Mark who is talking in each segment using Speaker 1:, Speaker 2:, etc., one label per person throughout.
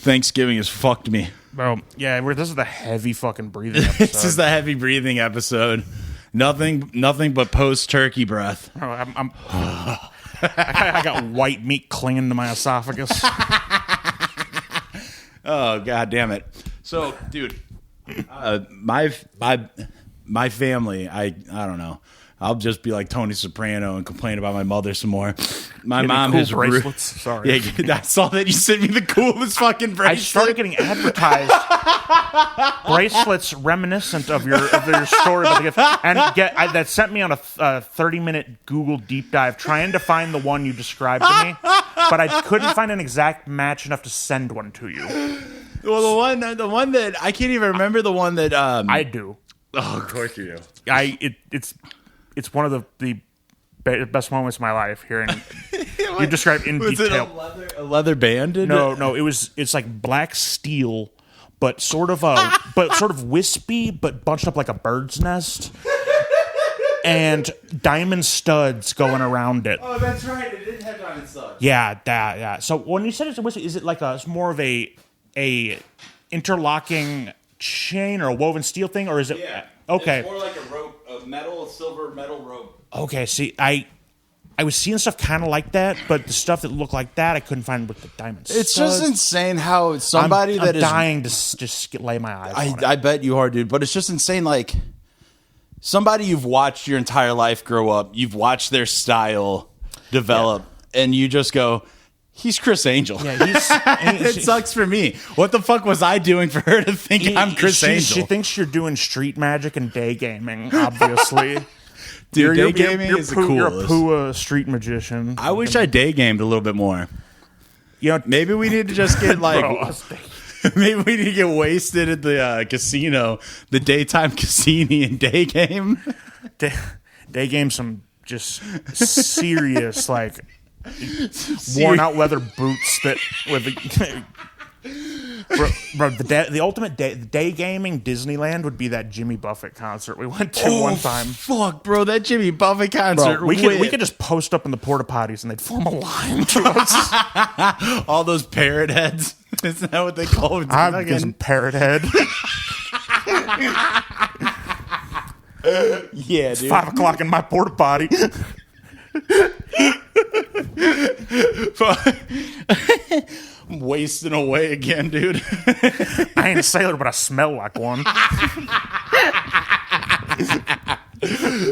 Speaker 1: Thanksgiving has fucked me.
Speaker 2: Bro, yeah, this is the heavy fucking breathing episode.
Speaker 1: This is the heavy breathing episode. Nothing but post-turkey breath.
Speaker 2: Oh, I got white meat clinging to my esophagus.
Speaker 1: Oh, god damn it. So, dude, my family, I don't know. I'll just be like Tony Soprano and complain about my mother some more. My mom
Speaker 2: cool
Speaker 1: has
Speaker 2: bracelets. Sorry.
Speaker 1: Yeah, I saw that you sent me the coolest fucking bracelet.
Speaker 2: I started getting advertised bracelets reminiscent of your story about the gift, and that sent me on a 30-minute Google deep dive trying to find the one you described to me, but I couldn't find an exact match enough to send one to you.
Speaker 1: Well, the one that I can't even remember the one that
Speaker 2: I do.
Speaker 1: Oh, of course you do.
Speaker 2: It's one of the best moments of my life hearing you describe in detail.
Speaker 1: Was it a leather band?
Speaker 2: No, it's like black steel, but sort of wispy, but bunched up like a bird's nest, and diamond studs going around it.
Speaker 1: Oh, that's right. It did have diamond studs.
Speaker 2: Yeah. So when you said it's a wispy, is it like it's more of a interlocking chain or a woven steel thing, or is it?
Speaker 1: Yeah.
Speaker 2: Okay.
Speaker 1: It's more like a rope, a silver metal rope.
Speaker 2: Okay, see, I was seeing stuff kind of like that, but the stuff that looked like that, I couldn't find with the diamonds.
Speaker 1: It's just insane how somebody
Speaker 2: I'm dying to just lay my eyes on it.
Speaker 1: I bet you are, dude. But it's just insane, like, somebody you've watched your entire life grow up, you've watched their style develop, and you just go, he's Chris Angel.
Speaker 2: Yeah,
Speaker 1: it sucks for me. What the fuck was I doing for her to think I'm Chris Angel?
Speaker 2: She thinks you're doing street magic and day gaming, obviously.
Speaker 1: Dude, day gaming is the coolest.
Speaker 2: You're a Pua street magician.
Speaker 1: I wish I day gamed a little bit more. You know, maybe we need to just get like... maybe we need to get wasted at the casino, the daytime casino and day game.
Speaker 2: Day game some just serious, like... worn out leather boots that with bro, the ultimate day gaming Disneyland would be that Jimmy Buffett concert we went to one time.
Speaker 1: Fuck, bro, that Jimmy Buffett concert.
Speaker 2: Bro, we could just post up in the porta potties and they'd form a line to us.
Speaker 1: All those parrot heads. Isn't that what they call it?
Speaker 2: I'm getting parrot head.
Speaker 1: Yeah,
Speaker 2: it's
Speaker 1: dude.
Speaker 2: 5 o'clock in my porta potty.
Speaker 1: I'm wasting away again, dude.
Speaker 2: I ain't a sailor, but I smell like one.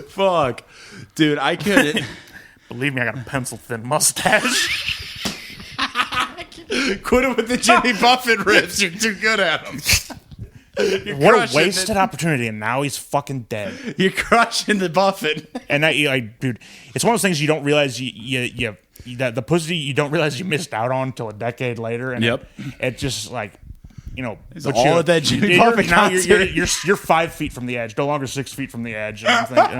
Speaker 1: Fuck. Dude, I couldn't.
Speaker 2: Believe me, I got a pencil-thin mustache.
Speaker 1: Quit it with the Jimmy Buffett riffs. You're too good at them.
Speaker 2: What a wasted opportunity, and now he's fucking dead.
Speaker 1: You're crushing the Buffett.
Speaker 2: And dude, it's one of those things you don't realize that the pussy you don't realize you missed out on until a decade later. And it just like,
Speaker 1: it's all of that Jimmy Buffett concert.
Speaker 2: You're 5 feet from the edge, no longer 6 feet from the edge. And I'm thinking,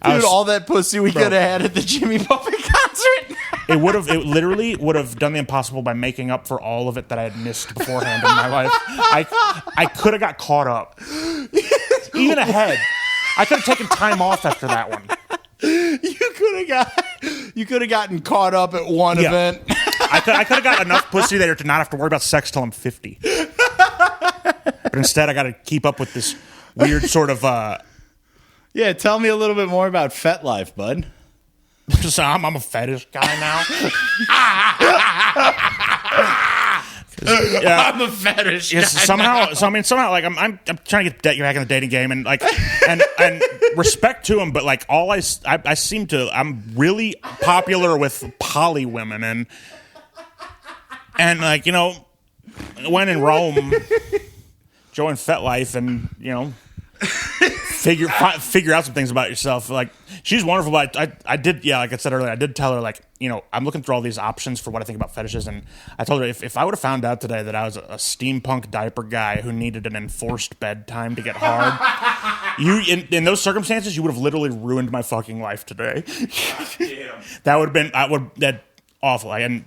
Speaker 1: dude, all that pussy we could have had at the Jimmy Buffett concert.
Speaker 2: It literally would have done the impossible by making up for all of it that I had missed beforehand in my life. I could have got caught up, even ahead. I could have taken time off after that one.
Speaker 1: You could have gotten caught up at one event.
Speaker 2: I could have got enough pussy there to not have to worry about sex till I'm 50. But instead, I got to keep up with this weird sort of.
Speaker 1: Yeah, tell me a little bit more about FetLife, bud.
Speaker 2: So I'm a fetish guy now.
Speaker 1: I'm a fetish guy.
Speaker 2: Somehow, like I'm trying to get back in the dating game, and like, and respect to him, but like I'm really popular with poly women, and like when in Rome, join FetLife, and figure out some things about yourself. Like, she's wonderful, but I did, like I said earlier, I did tell her, like, I'm looking through all these options for what I think about fetishes, and I told her if I would have found out today that I was a steampunk diaper guy who needed an enforced bedtime to get hard, in those circumstances, you would have literally ruined my fucking life today. That would have been awful. And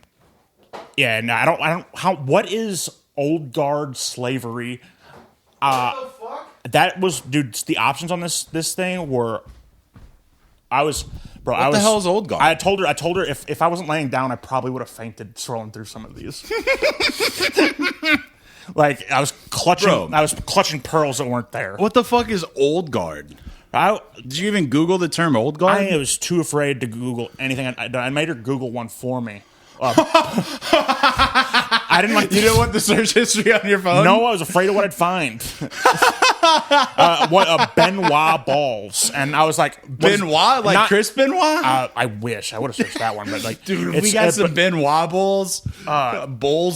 Speaker 2: yeah, no, I don't. What is old guard slavery?
Speaker 1: What the fuck?
Speaker 2: That was, dude, the options on this thing were, Bro,
Speaker 1: What the hell is old guard?
Speaker 2: I told her if I wasn't laying down, I probably would have fainted scrolling through some of these. Like I was clutching pearls that weren't there.
Speaker 1: What the fuck is old guard? Did you even Google the term old guard?
Speaker 2: I was too afraid to Google anything. I made her Google one for me. I didn't like.
Speaker 1: You didn't want the search history on your phone?
Speaker 2: No, I was afraid of what I'd find. Benoit balls, and I was like,
Speaker 1: Benoit, like Chris Benoit.
Speaker 2: I wish I would have searched that one, but like,
Speaker 1: dude, we got some Benoit balls,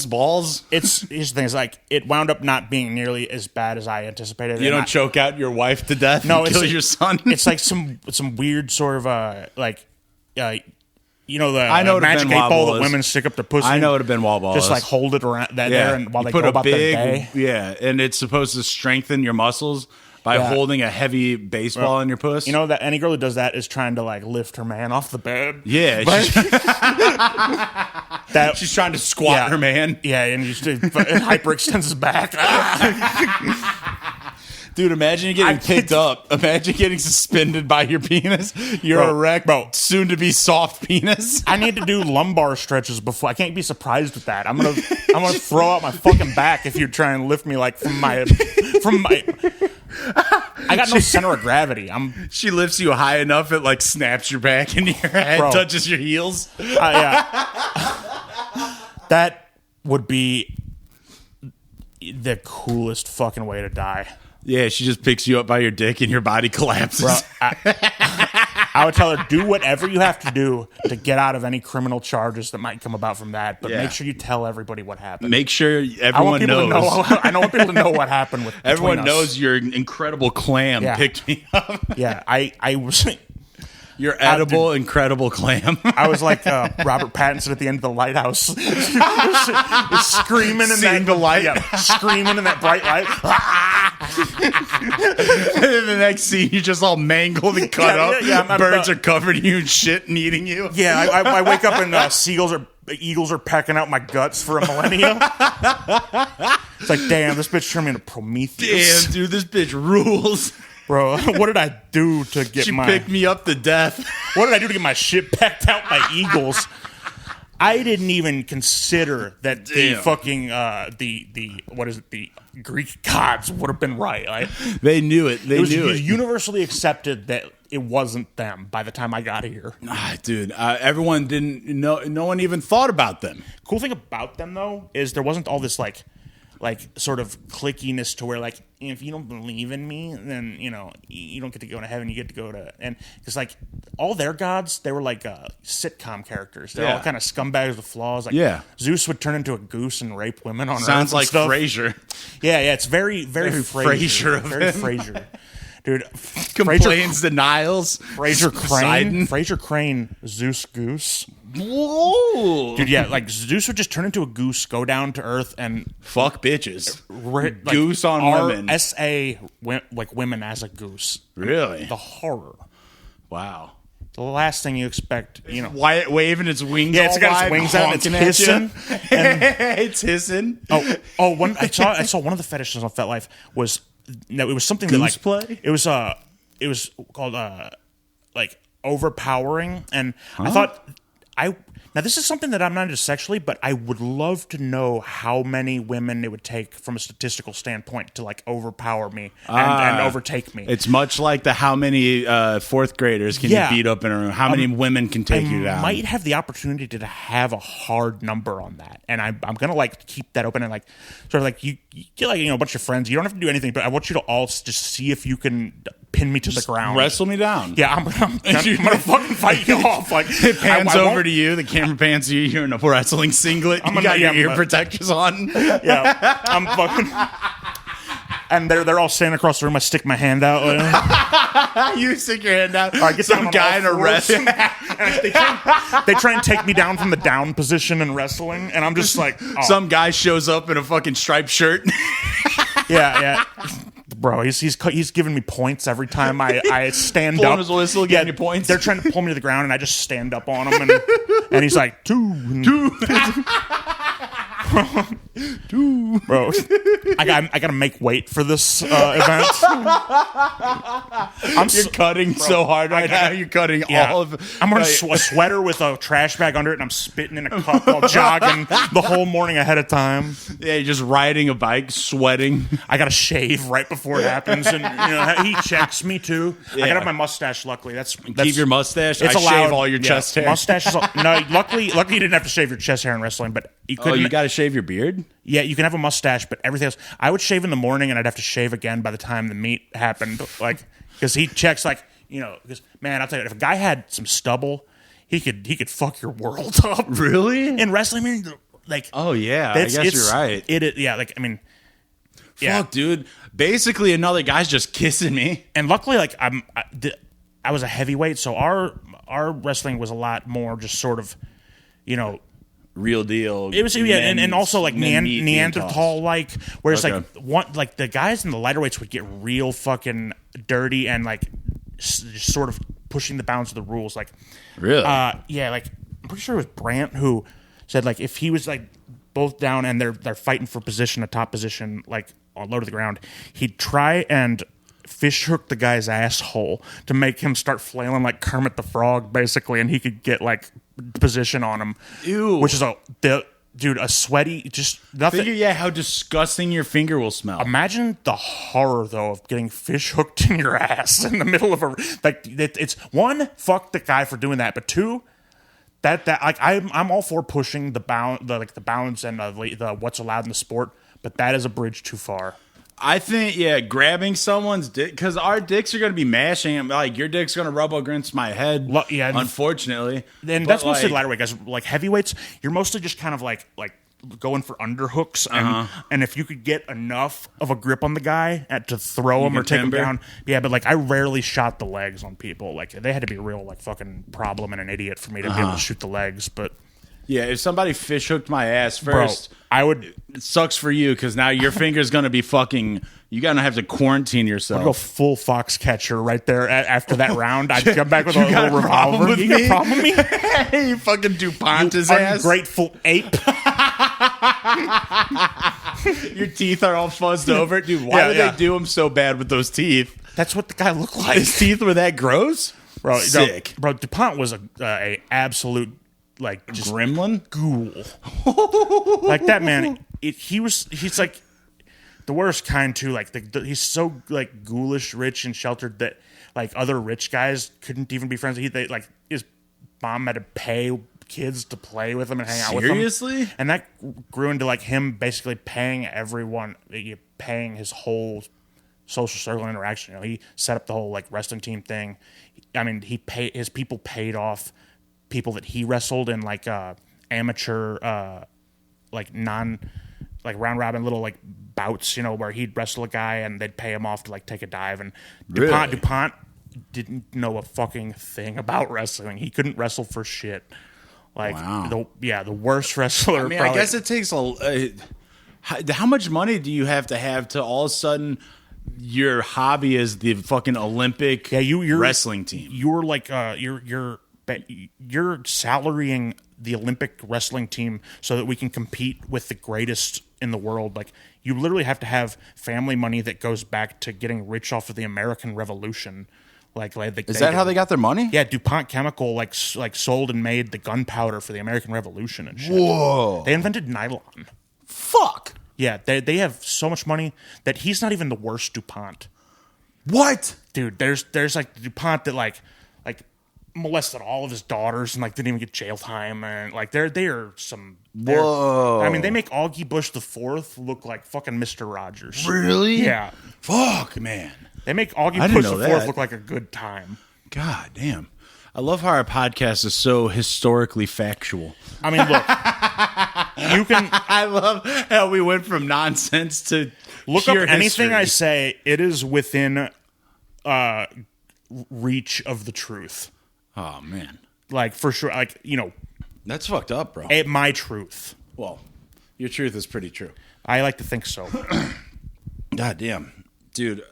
Speaker 1: balls.
Speaker 2: Here's the thing: is like it wound up not being nearly as bad as I anticipated.
Speaker 1: You don't choke out your wife to death. No, and kill your son.
Speaker 2: It's like some weird sort of you know the
Speaker 1: I know what
Speaker 2: magic
Speaker 1: a Benoit
Speaker 2: 8 ball
Speaker 1: ball
Speaker 2: that
Speaker 1: is.
Speaker 2: women stick up their pussy.
Speaker 1: I know what a Benoit ball is.
Speaker 2: Just like hold it around there, and while they go about their day.
Speaker 1: Yeah, and it's supposed to strengthen your muscles by holding a heavy baseball in your puss.
Speaker 2: You know that any girl who does that is trying to like lift her man off the bed.
Speaker 1: Yeah, she's trying to squat her man.
Speaker 2: Yeah, and just hyperextends his back.
Speaker 1: Dude, imagine getting picked up. Imagine getting suspended by your penis. Your erect, soon to be soft penis.
Speaker 2: I need to do lumbar stretches before. I can't be surprised with that. I'm gonna throw out my fucking back if you try and lift me like from my. I got no center of gravity.
Speaker 1: She lifts you high enough it like snaps your back into your head, touches your heels.
Speaker 2: Yeah, that would be the coolest fucking way to die.
Speaker 1: Yeah, she just picks you up by your dick and your body collapses. Bro,
Speaker 2: I would tell her, do whatever you have to do to get out of any criminal charges that might come about from that, but make sure you tell everybody what happened.
Speaker 1: Make sure everyone knows.
Speaker 2: I don't want people to know what happened with
Speaker 1: everyone knows your incredible clam picked me up.
Speaker 2: Yeah, I was...
Speaker 1: Your edible, incredible clam.
Speaker 2: I was like Robert Pattinson at the end of The Lighthouse. Screaming in
Speaker 1: the light.
Speaker 2: Yeah, screaming in that bright light.
Speaker 1: And then the next scene, you're just all mangled and cut up. Yeah, birds are covered in you and shit and eating you.
Speaker 2: Yeah, I wake up and eagles are pecking out my guts for a millennia. It's like, damn, this bitch turned me into Prometheus.
Speaker 1: Damn, dude, this bitch rules.
Speaker 2: Bro, what did I do to get
Speaker 1: She picked me up to death.
Speaker 2: What did I do to get my shit pecked out by eagles? I didn't even consider that the fucking the Greek gods would have been right.
Speaker 1: They knew it. It was
Speaker 2: universally accepted that it wasn't them by the time I got here.
Speaker 1: Dude, everyone didn't know. No one even thought about them.
Speaker 2: Cool thing about them though is there wasn't all this like sort of clickiness to where like if you don't believe in me, then you don't get to go to heaven. You get to go to and because like all their gods, they were like sitcom characters. They're all kind of scumbags with flaws. Like Zeus would turn into a goose and rape women on
Speaker 1: Sounds
Speaker 2: Earth
Speaker 1: like
Speaker 2: stuff.
Speaker 1: Frasier.
Speaker 2: Yeah, it's very
Speaker 1: Frasier.
Speaker 2: Very Frasier. Dude,
Speaker 1: complains, denials.
Speaker 2: Frasier Crane, Zeus Goose.
Speaker 1: Whoa,
Speaker 2: dude! Yeah, like Zeus would just turn into a goose, go down to Earth, and
Speaker 1: fuck bitches. Goose on women.
Speaker 2: Like women as a goose.
Speaker 1: Really?
Speaker 2: The horror.
Speaker 1: Wow.
Speaker 2: The last thing you expect,
Speaker 1: waving its wings.
Speaker 2: Yeah, it's got its wings out. And it's hissing.
Speaker 1: It's hissing.
Speaker 2: I saw one of the fetishes on FetLife was it was something
Speaker 1: goose
Speaker 2: that like
Speaker 1: play.
Speaker 2: It was called like overpowering, and I thought. Now, this is something that I'm not into sexually, but I would love to know how many women it would take from a statistical standpoint to like overpower me and overtake me.
Speaker 1: It's much like the how many fourth graders can you beat up in a room? How many women can take you down?
Speaker 2: I might have the opportunity to have a hard number on that, and I'm gonna like keep that open and like sort of like you get like a bunch of friends. You don't have to do anything, but I want you to all just see if you can pin me to the ground,
Speaker 1: wrestle me down.
Speaker 2: Yeah, I'm gonna fucking fight you off. Like
Speaker 1: it pans over to you. The camera pans to you. You're in a wrestling singlet. You got your ear protectors on.
Speaker 2: Yeah, I'm fucking. And they're all standing across the room. I stick my hand out.
Speaker 1: You stick your hand out.
Speaker 2: All right, get
Speaker 1: some guy in a wrestling.
Speaker 2: They try and take me down from the down position in wrestling, and I'm just like,
Speaker 1: some guy shows up in a fucking striped shirt.
Speaker 2: Yeah. Bro, he's giving me points every time I stand
Speaker 1: Blowing
Speaker 2: up.
Speaker 1: His whistle, giving you points.
Speaker 2: They're trying to pull me to the ground, and I just stand up on him, and he's like, two. Bro, I gotta make weight for this event.
Speaker 1: You're cutting so hard right now. You're cutting all of.
Speaker 2: I'm wearing a sweater with a trash bag under it, and I'm spitting in a cup while jogging the whole morning ahead of time.
Speaker 1: Yeah, you're just riding a bike, sweating.
Speaker 2: I gotta shave right before it happens, and he checks me too. Yeah. I gotta have my mustache. Luckily, that's
Speaker 1: keep your mustache.
Speaker 2: It's
Speaker 1: allowed. Shave all your chest hair.
Speaker 2: Mustache is no. Luckily, you didn't have to shave your chest hair in wrestling, but you couldn't.
Speaker 1: Oh, you got to shave your beard.
Speaker 2: Yeah, you can have a mustache, but everything else. I would shave in the morning, and I'd have to shave again by the time the meet happened. Like, because he checks, like, because man, I'll tell you, if a guy had some stubble, he could fuck your world up.
Speaker 1: Really?
Speaker 2: In wrestling, I mean, like,
Speaker 1: oh yeah, I guess you're right.
Speaker 2: Yeah, like, I mean,
Speaker 1: fuck, dude. Basically, another guy's just kissing me,
Speaker 2: and luckily, like, I was a heavyweight, so our wrestling was a lot more just sort of,
Speaker 1: real deal.
Speaker 2: It was and also like Neanderthal like, whereas like the guys in the lighter weights would get real fucking dirty and like just sort of pushing the bounds of the rules. Like,
Speaker 1: really,
Speaker 2: yeah, like I'm pretty sure it was Brandt who said like if he was like both down and they're fighting for position, a top position, like low to the ground, he'd try and fish hook the guy's asshole to make him start flailing like Kermit the Frog, basically, and he could get like position on him.
Speaker 1: Ew.
Speaker 2: Which is a sweaty, just nothing.
Speaker 1: Figure, how disgusting your finger will smell.
Speaker 2: Imagine the horror though of getting fish hooked in your ass in the middle of it's one, fuck the guy for doing that, but two, that like I'm all for pushing the bounds and the what's allowed in the sport, but that is a bridge too far.
Speaker 1: I think, grabbing someone's dick, because our dicks are going to be mashing. Like, your dick's going to rub against my head, unfortunately.
Speaker 2: And that's mostly lighter weight guys. Like, heavyweights, you're mostly just kind of like going for underhooks. And if you could get enough of a grip on the guy to throw him or take him down. Yeah, but, like, I rarely shot the legs on people. Like, they had to be a real, like, fucking problem and an idiot for me to be able to shoot the legs, but...
Speaker 1: Yeah, if somebody fish hooked my ass first,
Speaker 2: bro, I would.
Speaker 1: It sucks for you because now your finger's gonna be fucking. You gotta have to quarantine yourself.
Speaker 2: I'd go full fox catcher right there after that round. I'd come back with a little revolver. You got a problem with
Speaker 1: me? You fucking DuPont his ass.
Speaker 2: Ungrateful ape.
Speaker 1: Your teeth are all fuzzed over, dude. Why would they do him so bad with those teeth?
Speaker 2: That's what the guy looked like.
Speaker 1: His teeth were that gross,
Speaker 2: bro.
Speaker 1: Sick,
Speaker 2: bro. DuPont was a absolute. Like just
Speaker 1: gremlin
Speaker 2: ghoul. Like that man, he's like the worst kind too. Like he's so like ghoulish, rich and sheltered that like other rich guys couldn't even be friends. Like his mom had to pay kids to play with him and hang out with him.
Speaker 1: Seriously?
Speaker 2: And that grew into like him basically paying everyone, paying his whole social circle interaction. He set up the whole like wrestling team thing. I mean, his people paid off people that he wrestled in like amateur like round robin little like bouts, where he'd wrestle a guy and they'd pay him off to like take a dive. And DuPont didn't know a fucking thing about wrestling. He couldn't wrestle for shit. Like the worst wrestler.
Speaker 1: I mean, I guess it takes how much money do you have to all of a sudden your hobby is the fucking Olympic wrestling team?
Speaker 2: You're like you're salarying the Olympic wrestling team so that we can compete with the greatest in the world. Like, you literally have to have family money that goes back to getting rich off of the American Revolution.
Speaker 1: Is that how they got their money?
Speaker 2: Yeah, DuPont Chemical like sold and made the gunpowder for the American Revolution and shit.
Speaker 1: Whoa!
Speaker 2: They invented nylon.
Speaker 1: Fuck.
Speaker 2: Yeah, they have so much money that he's not even the worst DuPont.
Speaker 1: What,
Speaker 2: dude? There's like DuPont that like molested all of his daughters and like didn't even get jail time, and like they are some.
Speaker 1: Whoa!
Speaker 2: I mean, they make Augie Bush IV look like fucking Mr. Rogers.
Speaker 1: Really?
Speaker 2: Yeah.
Speaker 1: Fuck, man.
Speaker 2: They make Augie Bush IV look like a good time.
Speaker 1: God damn. I love how our podcast is so historically factual.
Speaker 2: I mean, look, you can.
Speaker 1: I love how we went from nonsense to
Speaker 2: look up anything
Speaker 1: history.
Speaker 2: I say. It is within reach of the truth.
Speaker 1: Oh man,
Speaker 2: like for sure. Like
Speaker 1: that's fucked up, bro.
Speaker 2: My truth.
Speaker 1: Well, your truth is pretty true.
Speaker 2: I like to think so.
Speaker 1: God damn, dude.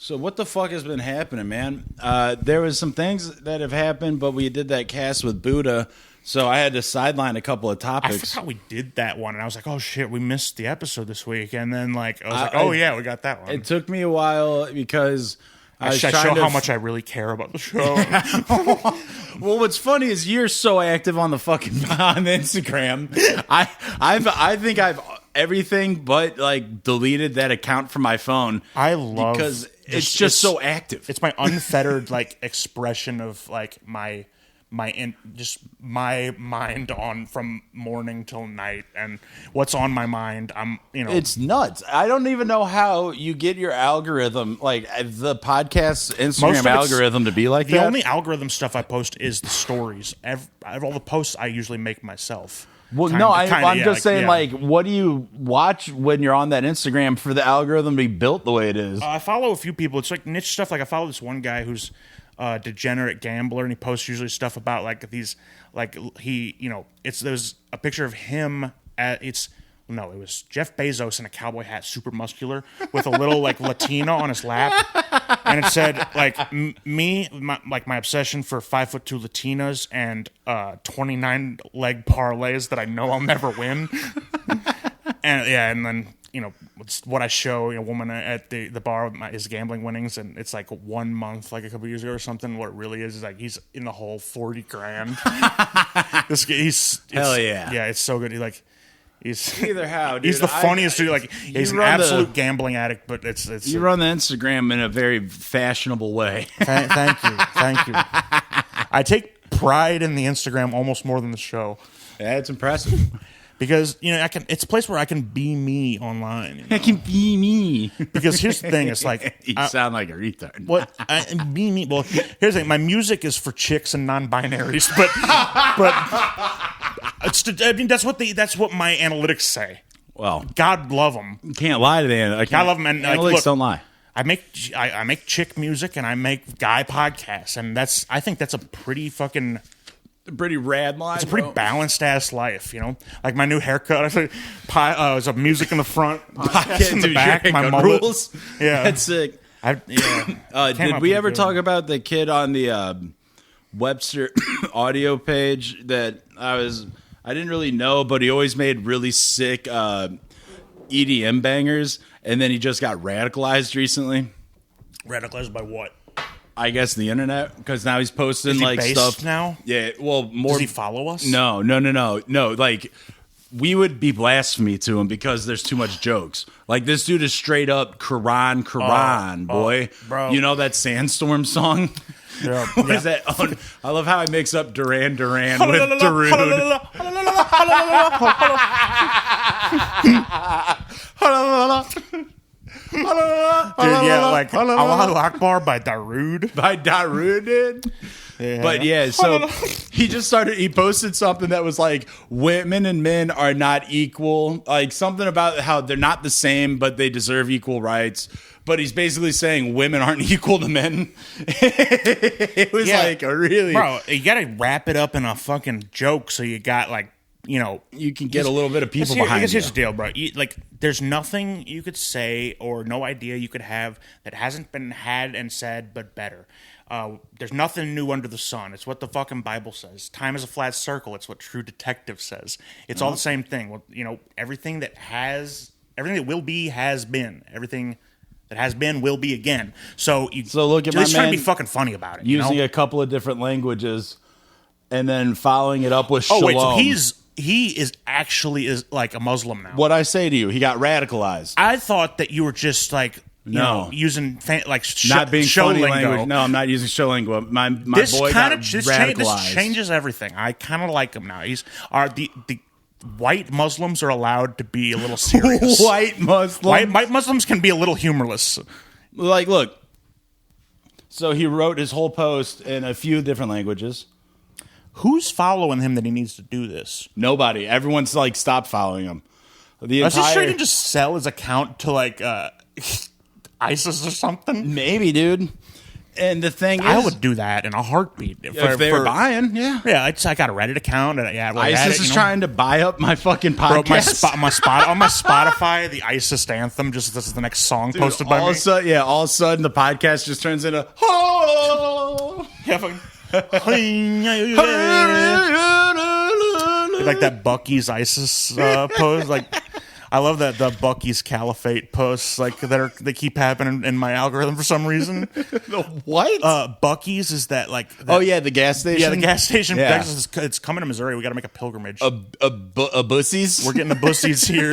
Speaker 1: So what the fuck has been happening, man? There was some things that have happened, but we did that cast with Buddha, So I had to sideline a couple of
Speaker 2: I
Speaker 1: topics.
Speaker 2: forgot we did that one, and I was like, "Oh shit, we missed the episode this week." And then I was like, "Oh yeah, we got that one."
Speaker 1: It took me a while because I was
Speaker 2: I
Speaker 1: trying
Speaker 2: show
Speaker 1: to
Speaker 2: how much I really care about the show.
Speaker 1: Well, what's funny is you're so active on the fucking on Instagram. I think I've everything but like deleted that account from my phone.
Speaker 2: I love
Speaker 1: because it's just so active.
Speaker 2: It's my unfettered like expression of like my mind on from morning till night, and what's on my mind.
Speaker 1: It's nuts. I don't even know how you get your algorithm, like the podcast Instagram algorithm, to be like that.
Speaker 2: The only algorithm stuff I post is the stories. All the posts I usually make myself.
Speaker 1: Well, I'm just saying, like, what do you watch when you're on that Instagram for the algorithm to be built the way it is?
Speaker 2: I follow a few people. It's like niche stuff. Like I follow this one guy who's a degenerate gambler, and he posts usually stuff about like these, like there's a picture of him it was Jeff Bezos in a cowboy hat, super muscular, with a little like Latina on his lap, and it said like my obsession for 5'2" Latinas and 29 leg parlays that I know I'll never win, and then it's what I show a woman at the bar with his gambling winnings, and it's like 1 month, like a couple years ago or something. What it really is like he's in the hole 40 grand. This guy,
Speaker 1: hell yeah,
Speaker 2: it's so good. He's
Speaker 1: either how, dude.
Speaker 2: He's the funniest dude. Like he's an absolute gambling addict, but it's
Speaker 1: you run the Instagram in a very fashionable way.
Speaker 2: Thank you. I take pride in the Instagram almost more than the show.
Speaker 1: Yeah, it's impressive
Speaker 2: because it's a place where I can be me online.
Speaker 1: I can be me
Speaker 2: because here's the thing: it's like
Speaker 1: you sound like a retard.
Speaker 2: What be me? Well, here's the thing: my music is for chicks and non-binaries, but. That's what my analytics say.
Speaker 1: Well,
Speaker 2: God love them.
Speaker 1: You can't lie to the analytics.
Speaker 2: God love them. And
Speaker 1: analytics don't lie.
Speaker 2: I make chick music and I make guy podcasts, and I think that's a pretty fucking
Speaker 1: rad line.
Speaker 2: It's a pretty balanced ass life, Like my new haircut. I said, there's a music in the front, podcast in the back. My mullet. Rules. Yeah,
Speaker 1: that's sick. Did we ever talk about the kid on the Webster audio page that I didn't really know, but he always made really sick EDM bangers, and then he just got radicalized recently.
Speaker 2: Radicalized by what?
Speaker 1: I guess the internet, because now he's posting
Speaker 2: Is he
Speaker 1: like
Speaker 2: based
Speaker 1: stuff
Speaker 2: now.
Speaker 1: Yeah, well, more.
Speaker 2: Does he follow us?
Speaker 1: No. Like we would be blasphemy to him because there's too much jokes. Like this dude is straight up Quran, boy.
Speaker 2: Bro.
Speaker 1: You know that Sandstorm song?
Speaker 2: Yeah.
Speaker 1: What is that? Oh, I love how I mix up Duran Duran with Darude.
Speaker 2: Dude, yeah, like Allahu Akbar by Darude.
Speaker 1: By Darude, dude. Yeah. But yeah, so he posted something that was like women and men are not equal. Like something about how they're not the same, but they deserve equal rights. But he's basically saying women aren't equal to men. It was like a really...
Speaker 2: Bro, you got to wrap it up in a fucking joke so you got like,
Speaker 1: you can get a little bit of people behind you.
Speaker 2: I guess here's the deal, bro. There's nothing you could say or no idea you could have that hasn't been had and said, but better. There's nothing new under the sun. It's what the fucking Bible says. Time is a flat circle. It's what True Detective says. It's all the same thing. Well, everything that will be has been. Everything that has been will be again. So
Speaker 1: look at my man
Speaker 2: trying to be fucking funny about it.
Speaker 1: Using a couple of different languages and then following it up with shalom.
Speaker 2: Oh wait, so he is actually like a Muslim now.
Speaker 1: What I say to you, he got radicalized.
Speaker 2: I thought that you were just like using
Speaker 1: not being
Speaker 2: show
Speaker 1: funny
Speaker 2: lingo.
Speaker 1: Language. No, I'm not using show lingo. My boy got radicalized.
Speaker 2: This changes everything. I kind of like him now. The white Muslims are allowed to be a little serious.
Speaker 1: White
Speaker 2: Muslims can be a little humorless.
Speaker 1: Like, look. So he wrote his whole post in a few different languages.
Speaker 2: Who's following him that he needs to do this?
Speaker 1: Nobody. Everyone's like stopped following him.
Speaker 2: Is he sure he can just sell his account to like ISIS or something?
Speaker 1: Maybe, dude. And the thing is,
Speaker 2: I would do that in a heartbeat
Speaker 1: if they were buying. Yeah.
Speaker 2: I got a Reddit account. And,
Speaker 1: ISIS is trying to buy up my fucking podcast.
Speaker 2: Bro, on my Spotify, the ISIS anthem. Just this is the next song posted by me.
Speaker 1: All of a sudden, the podcast just turns into oh.
Speaker 2: Yeah, fucking. like that Bucky's ISIS pose. Like, I love that the Bucky's Caliphate posts like they keep happening in my algorithm for some reason.
Speaker 1: The what?
Speaker 2: Bucky's is that like
Speaker 1: oh yeah, the gas station.
Speaker 2: Yeah, the gas station.
Speaker 1: Yeah.
Speaker 2: It's coming to Missouri. We got to make a pilgrimage.
Speaker 1: A bussies.
Speaker 2: We're getting the bussies here.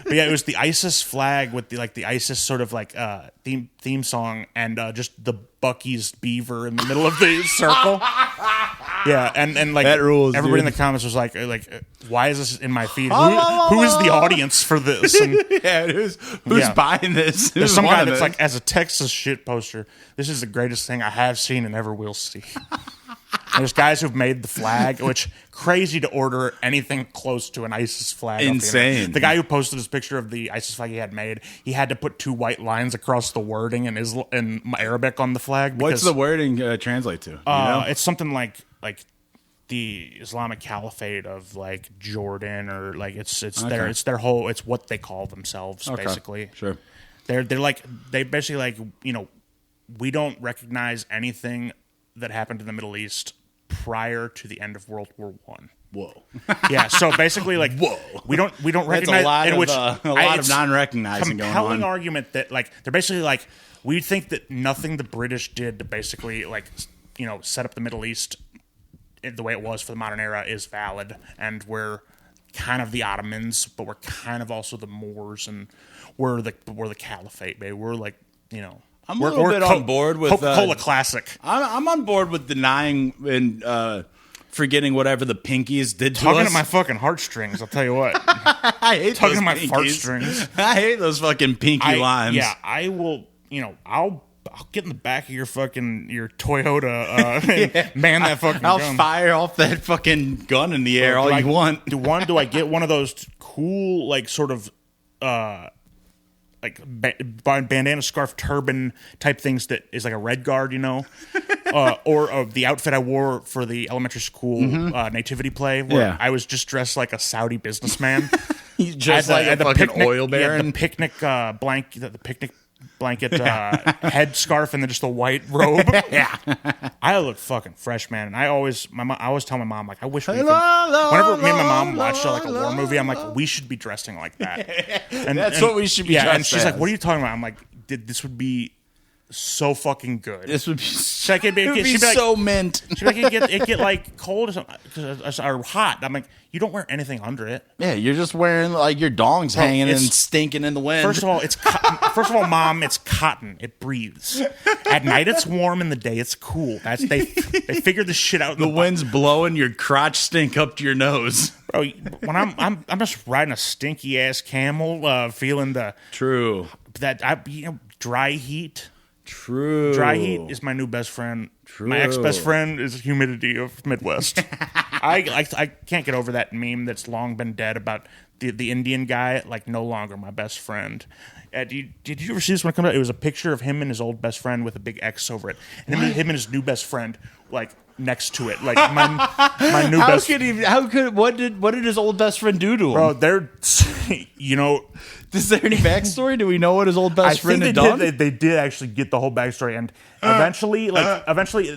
Speaker 2: But yeah, it was the ISIS flag with the ISIS sort of like theme song and just the Bucky's beaver in the middle of the circle. Yeah, and like
Speaker 1: that rules.
Speaker 2: Everybody
Speaker 1: dude.
Speaker 2: in the comments was like, why is this in my feed? Who is the audience for this? And
Speaker 1: yeah, who's buying this?
Speaker 2: there's some guy that's like, as a Texas shit poster, this is the greatest thing I have seen and ever will see. There's guys who've made the flag, which crazy to order anything close to an ISIS flag.
Speaker 1: Insane.
Speaker 2: The guy who posted his picture of the ISIS flag he had made, he had to put 2 white lines across the wording in Arabic on the flag.
Speaker 1: What's the wording translate to? You know?
Speaker 2: It's something like the Islamic Caliphate of like Jordan, or like it's their whole, it's what they call themselves basically.
Speaker 1: Sure.
Speaker 2: They're like, they basically like, we don't recognize anything that happened in the Middle East prior to the end of World War One.
Speaker 1: Whoa.
Speaker 2: Yeah. So basically, like, whoa, we don't recognize.
Speaker 1: That's a lot of non-recognizing going on.
Speaker 2: Compelling argument that like they're basically like, we think that nothing the British did to basically like set up the Middle East the way it was for the modern era is valid, and we're kind of the Ottomans, but we're kind of also the Moors, and we're the Caliphate, baby. We're like
Speaker 1: I'm a little bit on board with
Speaker 2: Coca-Cola Classic.
Speaker 1: I'm on board with denying and forgetting whatever the Pinkies did to
Speaker 2: Talking
Speaker 1: us.
Speaker 2: to my fucking heartstrings, I'll tell you what.
Speaker 1: I hate
Speaker 2: Talking
Speaker 1: those
Speaker 2: to my
Speaker 1: Pinkies.
Speaker 2: heartstrings.
Speaker 1: I hate those fucking pinky limes.
Speaker 2: Yeah, I will. I'll get in the back of your Toyota, man that fucking
Speaker 1: I'll
Speaker 2: gun.
Speaker 1: fire off that fucking gun in the air all you want.
Speaker 2: Do I get one of those cool, like, sort of, like bandana, scarf, turban type things that is like a red guard, or the outfit I wore for the elementary school nativity play, where I was just dressed like a Saudi businessman.
Speaker 1: He's just like a fucking oil baron.
Speaker 2: The picnic blanket, head scarf, and then just the white robe.
Speaker 1: Yeah,
Speaker 2: I look fucking fresh, man. And I always tell my mom, like, I wish we could. Whenever me and my mom watched like a war movie, I'm like, we should be dressing like that. And
Speaker 1: that's what we should be.
Speaker 2: Yeah, and she's like, what are you talking about? I'm like, this would be so fucking good.
Speaker 1: This would be,
Speaker 2: it'd
Speaker 1: be so mint.
Speaker 2: She'd be like, it get like cold or something, or hot. I'm like, you don't wear anything under it.
Speaker 1: Yeah, you're just wearing like your dongs hanging and stinking in the wind.
Speaker 2: First of all, Mom, it's cotton. It breathes. At night it's warm. In the day it's cool. They figured this shit out.
Speaker 1: The wind's blowing your crotch stink up to your nose.
Speaker 2: Bro, when I'm just riding a stinky ass camel, feeling the dry heat.
Speaker 1: True.
Speaker 2: Dry heat is my new best friend.
Speaker 1: True.
Speaker 2: My ex-best friend is humidity of Midwest. I can't get over that meme that's long been dead about the Indian guy, like, no longer my best friend. Did you ever see this when it comes out? It was a picture of him and his old best friend with a big X over it. And him and his new best friend, like, next to it. Like, my new best friend.
Speaker 1: What did his old best friend do to him?
Speaker 2: Bro, they're,
Speaker 1: is there any backstory? Do we know what his old best friend had done?
Speaker 2: They did actually get the whole backstory, and eventually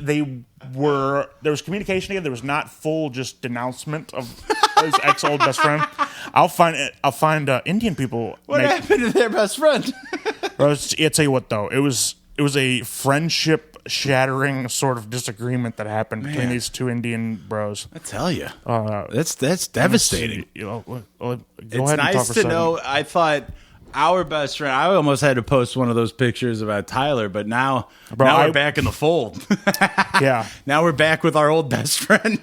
Speaker 2: there was communication together. There was not full just denouncement of his ex-old best friend. I'll find Indian people.
Speaker 1: What happened to their best friend?
Speaker 2: Bro, I'll tell you what though, it was a friendship shattering sort of disagreement that happened between these two Indian bros.
Speaker 1: I tell you, that's devastating.
Speaker 2: Go
Speaker 1: It's
Speaker 2: ahead and
Speaker 1: nice to know. I thought our best friend. I almost had to post one of those pictures about Tyler, but now we're back in the fold.
Speaker 2: Yeah,
Speaker 1: now we're back with our old best friend.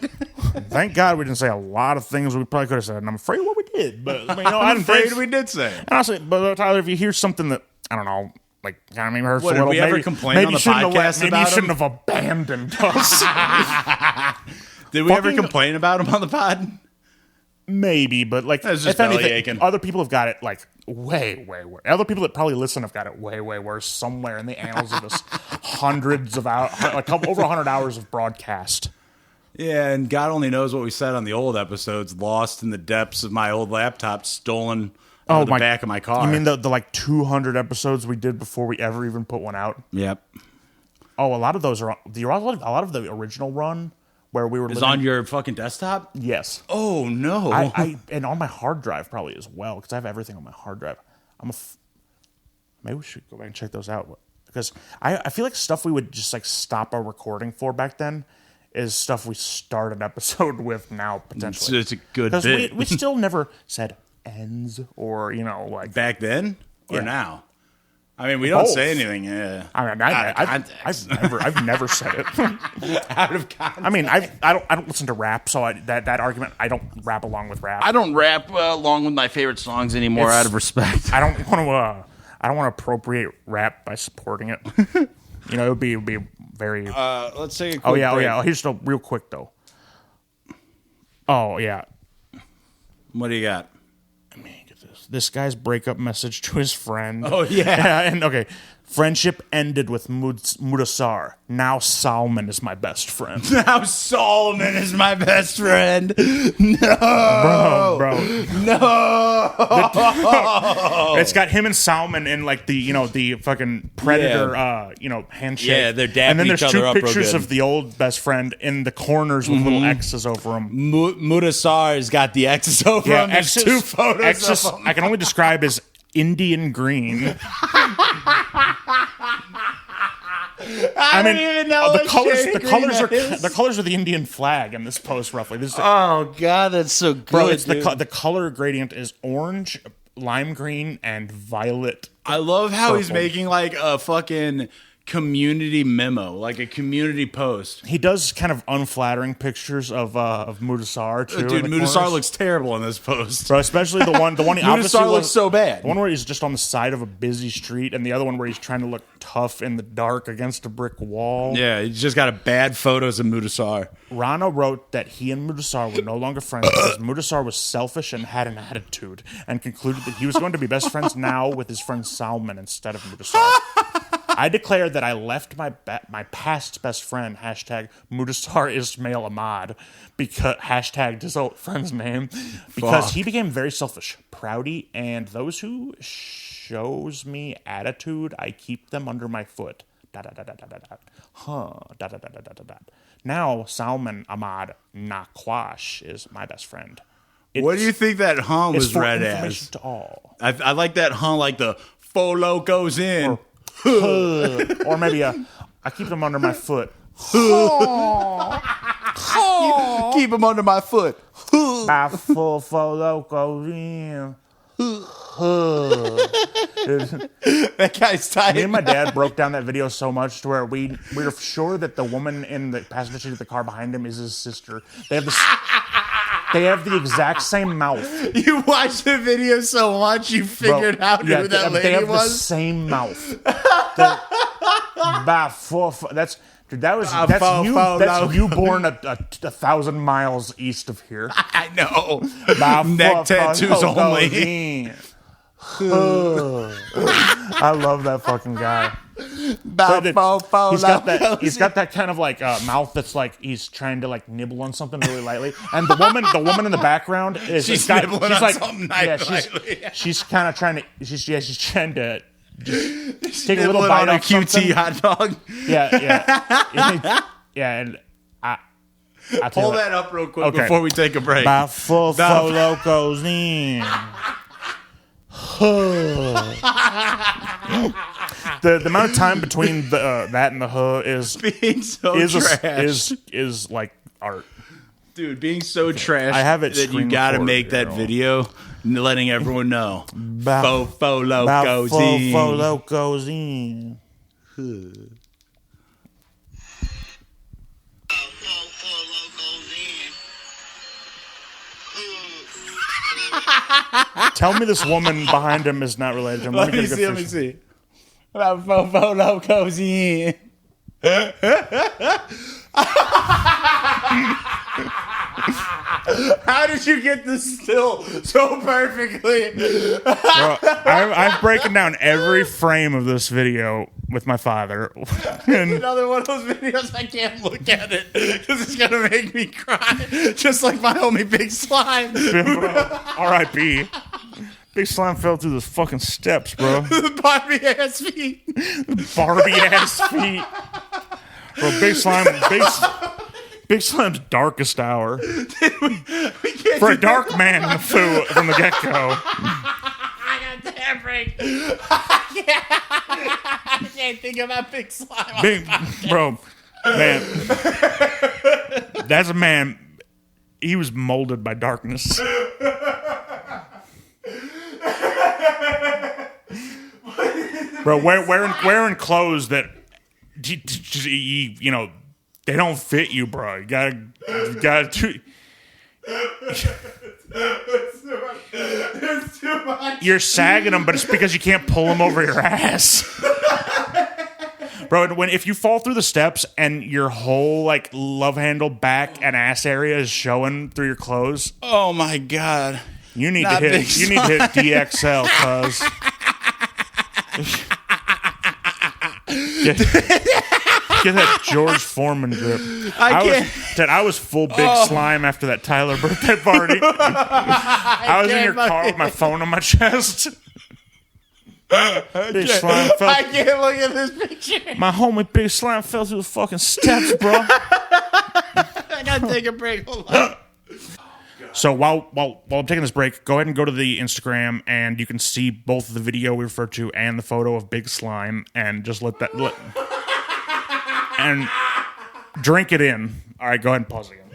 Speaker 2: Thank God we didn't say a lot of things we probably could have said, and I'm afraid what we did. But
Speaker 1: I'm afraid we did say.
Speaker 2: And honestly, but Tyler, if you hear something that I don't know, like, kind of maybe hurts a little.
Speaker 1: Did we ever complain on the podcast
Speaker 2: maybe
Speaker 1: about
Speaker 2: you
Speaker 1: him?
Speaker 2: shouldn't have abandoned us.
Speaker 1: Did we ever complain about him on the pod?
Speaker 2: Maybe, but like,
Speaker 1: That's just
Speaker 2: if anything,
Speaker 1: aching.
Speaker 2: other people have got it like way worse. Other people that probably listen have got it way worse somewhere in the annals of this hundreds of hours, over 100 hours of broadcast.
Speaker 1: Yeah, and God only knows what we said on the old episodes, lost in the depths of my old laptop, stolen out of the back of my car.
Speaker 2: You mean the like 200 episodes we did before we ever even put one out?
Speaker 1: Yep.
Speaker 2: Oh, a lot of those are a lot of the original run where we were
Speaker 1: It's
Speaker 2: living.
Speaker 1: on your fucking desktop?
Speaker 2: Yes.
Speaker 1: Oh, no.
Speaker 2: I and on my hard drive probably as well, because I have everything on my hard drive. Maybe we should go back and check those out, because I feel like stuff we would just like stop our recording for back then is stuff we start an episode with now potentially.
Speaker 1: It's a good
Speaker 2: Because
Speaker 1: bit.
Speaker 2: we still never said ends or like
Speaker 1: Back then or
Speaker 2: Yeah.
Speaker 1: now? I mean, we don't
Speaker 2: Both.
Speaker 1: say anything. Yeah.
Speaker 2: I mean,
Speaker 1: Out of context.
Speaker 2: I've never said it.
Speaker 1: Out of context.
Speaker 2: I mean, I don't listen to rap, so that argument I don't rap along with rap.
Speaker 1: I don't rap along with my favorite songs anymore
Speaker 2: It's-
Speaker 1: out of respect.
Speaker 2: I don't want to appropriate rap by supporting it. It would be very.
Speaker 1: Let's take a quick
Speaker 2: Oh yeah.
Speaker 1: break.
Speaker 2: Here's still real quick though. Oh yeah.
Speaker 1: What do you got?
Speaker 2: Let me get this. This guy's breakup message to his friend.
Speaker 1: Oh, yeah.
Speaker 2: And okay. Friendship ended with Mudasar. Now Salman is my best friend.
Speaker 1: Now Solomon is my best friend. No.
Speaker 2: Bro.
Speaker 1: No.
Speaker 2: It's got him and Salman in like the fucking Predator handshake.
Speaker 1: Yeah, they're dapping
Speaker 2: And then there's
Speaker 1: each
Speaker 2: two
Speaker 1: other up real
Speaker 2: pictures
Speaker 1: good.
Speaker 2: of the old best friend in the corners with little X's over them.
Speaker 1: Mudasar has got the X's over him. There's two photos
Speaker 2: X's,
Speaker 1: of him.
Speaker 2: I can only describe as Indian green.
Speaker 1: I don't even know
Speaker 2: the
Speaker 1: what
Speaker 2: colors.
Speaker 1: shade
Speaker 2: The
Speaker 1: of
Speaker 2: colors
Speaker 1: green
Speaker 2: are
Speaker 1: that is.
Speaker 2: the colors of the Indian flag in this post. Roughly, this is
Speaker 1: Oh god, that's so good,
Speaker 2: bro. It's
Speaker 1: dude.
Speaker 2: the color gradient is orange, lime green, and violet.
Speaker 1: I love how he's
Speaker 2: Purple.
Speaker 1: making like a fucking community memo, like a community post.
Speaker 2: He does kind of unflattering pictures of Mudasar too.
Speaker 1: Dude,
Speaker 2: in the
Speaker 1: Mudasar
Speaker 2: corners.
Speaker 1: looks terrible in this post.
Speaker 2: Bro, especially the one he obviously
Speaker 1: Mudasar looks
Speaker 2: was,
Speaker 1: so bad.
Speaker 2: The one where he's just on the side of a busy street, and the other one where he's trying to look tough in the dark against a brick wall.
Speaker 1: Yeah, he's just got a bad photos of Mudasar.
Speaker 2: Rana wrote that he and Mudasar were no longer friends because Mudasar was selfish and had an attitude, and concluded that he was going to be best friends now with his friend Salman instead of Mudasar. I declare that I left my past best friend, hashtag Mudasar Ismail Ahmad, because hashtagged his old friend's name, because
Speaker 1: Fuck.
Speaker 2: he became very selfish, proudy, and those who shows me attitude, I keep them under my foot. Da da da da da da da. Huh. Da da da da da da da. Now Salman Ahmad Nakwash is my best friend.
Speaker 1: What do you think that hum
Speaker 2: It's
Speaker 1: was
Speaker 2: for
Speaker 1: read
Speaker 2: information
Speaker 1: as?
Speaker 2: to all.
Speaker 1: I like that hum, like the Folo goes in.
Speaker 2: Or maybe I keep them under my foot.
Speaker 1: Keep him under my foot.
Speaker 2: My full loco in.
Speaker 1: That guy's tight.
Speaker 2: Me and my dad broke down that video so much to where we were sure that the woman in the passenger seat of the car behind him is his sister. They have the exact same mouth.
Speaker 1: You watched the video so much, you figured out who that lady
Speaker 2: they have the
Speaker 1: was.
Speaker 2: same mouth. That's you born a 1,000 miles east of here.
Speaker 1: I know. Neck tattoos only.
Speaker 2: I love that fucking guy. He's got that kind of like mouth that's like he's trying to like nibble on something really lightly, and the woman in the background is
Speaker 1: She's nibbling on something lightly.
Speaker 2: she's kind of trying to she's trying to just take a little
Speaker 1: Nibbling
Speaker 2: bite
Speaker 1: on a
Speaker 2: off
Speaker 1: QT
Speaker 2: something.
Speaker 1: hot dog.
Speaker 2: Yeah, and I
Speaker 1: Pull that up real quick
Speaker 2: Okay.
Speaker 1: before we take a break.
Speaker 2: By full locos in. The amount of time between that and the is
Speaker 1: Being so trash.
Speaker 2: is like art.
Speaker 1: Dude, being so trash
Speaker 2: I have it
Speaker 1: that you
Speaker 2: screen
Speaker 1: gotta
Speaker 2: recorded,
Speaker 1: make that
Speaker 2: you know.
Speaker 1: video letting everyone know.
Speaker 2: By
Speaker 1: Fo
Speaker 2: by
Speaker 1: locos
Speaker 2: full
Speaker 1: in.
Speaker 2: locos in. Tell me this woman behind him is not related to him.
Speaker 1: Let me
Speaker 2: get a
Speaker 1: see,
Speaker 2: good
Speaker 1: let me
Speaker 2: visual.
Speaker 1: see. About Fo locos in. How did you get this still so perfectly?
Speaker 2: Bro, I've broken down every frame of this video with my father. And
Speaker 1: Another one of those videos, I can't look at it because it's gonna make me cry, just like my homie Big Slime.
Speaker 2: R.I.P. Big Slime fell through those fucking steps, bro.
Speaker 1: The Barbie ass feet.
Speaker 2: Barbie ass feet. Bro, Big Slime Big Slime's darkest hour. For a dark man from the get-go.
Speaker 1: I got that break. I can't think about Big Slime.
Speaker 2: Bro, man. That's a man. He was molded by darkness. Bro, wearing clothes that, you know, they don't fit you, bro. You gotta.
Speaker 1: It's too much.
Speaker 2: You're sagging them, but it's because you can't pull them over your ass. Bro, if you fall through the steps and your whole like love handle, back, and ass area is showing through your clothes,
Speaker 1: Oh my god!
Speaker 2: you need to hit DXL, cuz. Get that George Foreman grip. I was full Big Slime after that Tyler birthday party. I was in your car with my phone on my chest. Big Slime fell.
Speaker 1: I can't look at this picture.
Speaker 2: My homie Big Slime fell through the fucking steps, bro.
Speaker 1: I gotta take a break. Hold on.
Speaker 2: So while I'm taking this break, go ahead and go to the Instagram, and you can see both the video we referred to and the photo of Big Slime, and just let and drink it in. All right, go ahead and pause again.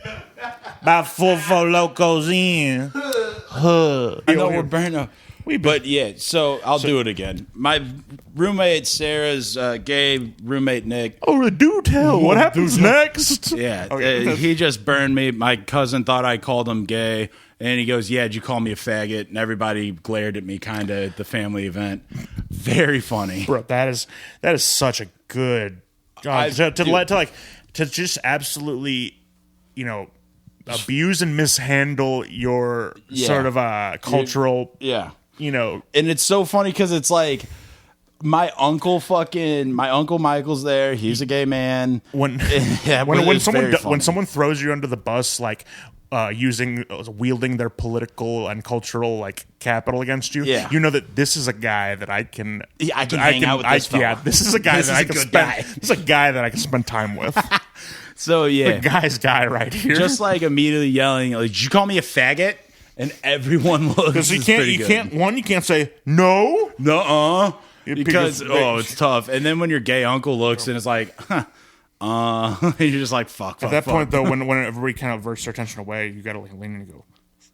Speaker 2: About 4 locos in.
Speaker 1: I know we're burning up. But yeah, so I'll do it again. My roommate Sarah's gay roommate Nick.
Speaker 2: Oh, do tell. What happens next?
Speaker 1: Yeah, he just burned me. My cousin thought I called him gay, and he goes, "Yeah, did you call me a faggot?" And everybody glared at me, kind of at the family event. Very funny,
Speaker 2: bro. That is such a good to just absolutely, you know, abuse and mishandle your sort of cultural, you know.
Speaker 1: And it's so funny because it's like my uncle Michael's there. He's a gay man.
Speaker 2: When someone throws you under the bus, like wielding their political and cultural like capital against you, you know that this is a guy that I can
Speaker 1: hang out with this fella.
Speaker 2: Yeah, this is a guy that I can spend. This is a guy that I can spend time with.
Speaker 1: So yeah,
Speaker 2: the guy's guy right here.
Speaker 1: Just like immediately yelling, like, "Did you call me a faggot?" And everyone looks.
Speaker 2: Because you can't say no,
Speaker 1: because it's tough. And then when your gay uncle looks and it's like, you're just like, fuck.
Speaker 2: At that point, though, whenever we kind of verse our attention away, you gotta like lean in and go,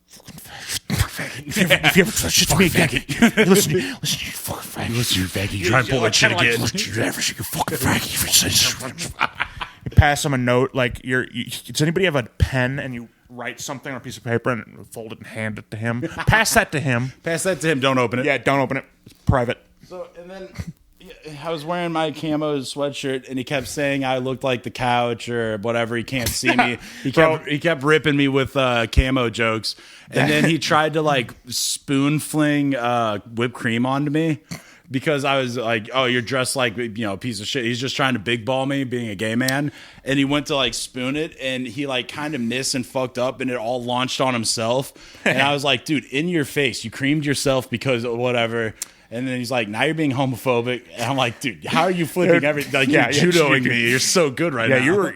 Speaker 2: fucking faggot. If you ever touch shit to me again, listen, you fucking faggot.
Speaker 1: Listen, you faggot. You try and pull that shit again.
Speaker 2: Listen, you ever you fucking faggot. You pass him a note, like does anybody have a pen and you write something on a piece of paper and fold it and hand it to him? Pass that to him.
Speaker 1: Don't open it.
Speaker 2: Yeah, don't open it. It's private.
Speaker 1: So, and then I was wearing my camo sweatshirt, and he kept saying I looked like the couch or whatever. He can't see me. He kept ripping me with camo jokes, and then he tried to like spoon fling whipped cream onto me. Because I was like, "Oh, you're dressed like, you know, a piece of shit." He's just trying to big ball me, being a gay man, and he went to like spoon it, and he like kind of missed and fucked up, and it all launched on himself. And I was like, "Dude, in your face, you creamed yourself because of whatever." And then he's like, "Now you're being homophobic." And I'm like, "Dude, how are you flipping everything? Like, you're judoing me. You're so good right now."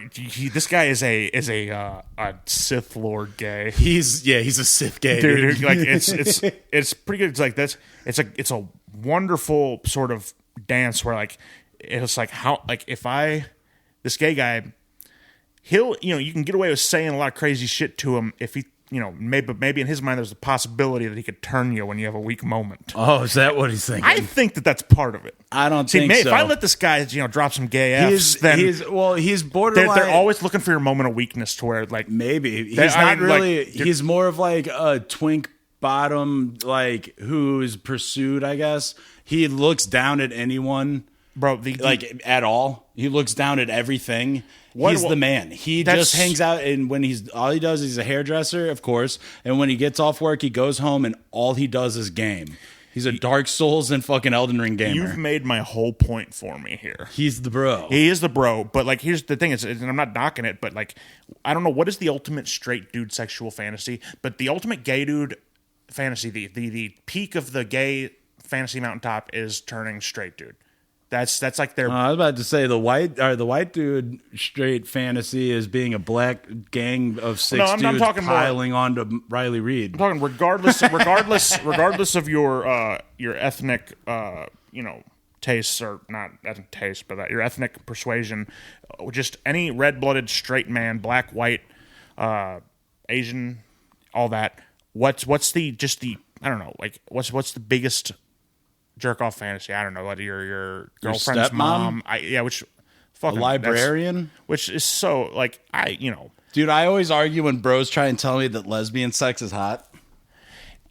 Speaker 2: This guy is a Sith Lord gay.
Speaker 1: He's a Sith gay,
Speaker 2: dude. Like it's pretty good. It's like this. It's a wonderful sort of dance where like it's like how like if this gay guy, he'll, you know, you can get away with saying a lot of crazy shit to him if he, you know, maybe in his mind there's a possibility that he could turn you when you have a weak moment.
Speaker 1: Oh, is that what he's thinking?
Speaker 2: I think that's part of it.
Speaker 1: I don't think so.
Speaker 2: If I let this guy, you know, drop some gay F's, then
Speaker 1: he's borderline.
Speaker 2: They're always looking for your moment of weakness to where like
Speaker 1: maybe he's more of like a twink bottom, like who's pursued, I guess. He looks down at anyone,
Speaker 2: bro.
Speaker 1: At all. He looks down at everything. He's the man. He just hangs out, and when all he does is a hairdresser, of course. And when he gets off work, he goes home, and all he does is game. He's a Dark Souls and fucking Elden Ring gamer.
Speaker 2: You've made my whole point for me here.
Speaker 1: He's the bro.
Speaker 2: He is the bro. But like, here's the thing: and I'm not knocking it, but like, I don't know what is the ultimate straight dude sexual fantasy, but the ultimate gay dude fantasy, the peak of the gay fantasy mountaintop is turning straight dude. That's like their.
Speaker 1: I was about to say the white dude straight fantasy is being a black gang of six dudes piling onto Riley Reid.
Speaker 2: I'm talking regardless of your ethnic tastes, or not ethnic taste, but your ethnic persuasion. Just any red-blooded straight man, black, white, Asian, all that. What's the I don't know, like what's the biggest jerk off fantasy? I don't know. What your girlfriend's mom? Which fucking
Speaker 1: a librarian,
Speaker 2: which is so like
Speaker 1: dude. I always argue when bros try and tell me that lesbian sex is hot.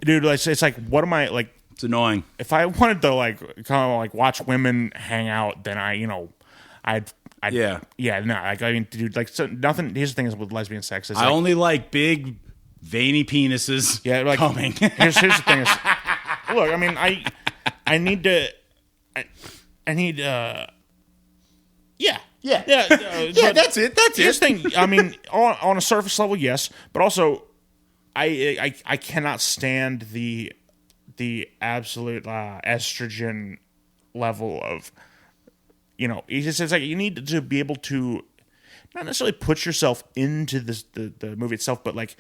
Speaker 2: Dude, it's like, what am I like?
Speaker 1: It's annoying.
Speaker 2: If I wanted to like kind of like watch women hang out, then I'd no. Like, I mean, dude, like nothing. Here's the thing is with lesbian sex is
Speaker 1: I only like big veiny penises.
Speaker 2: Yeah, like
Speaker 1: coming.
Speaker 2: Here's the thing is, look, I mean, I need to. I need. Yeah.
Speaker 1: That's it.
Speaker 2: Here's the thing. I mean, on a surface level, yes, but also, I cannot stand the absolute estrogen level of. It's like you need to be able to, not necessarily put yourself into the movie itself, but like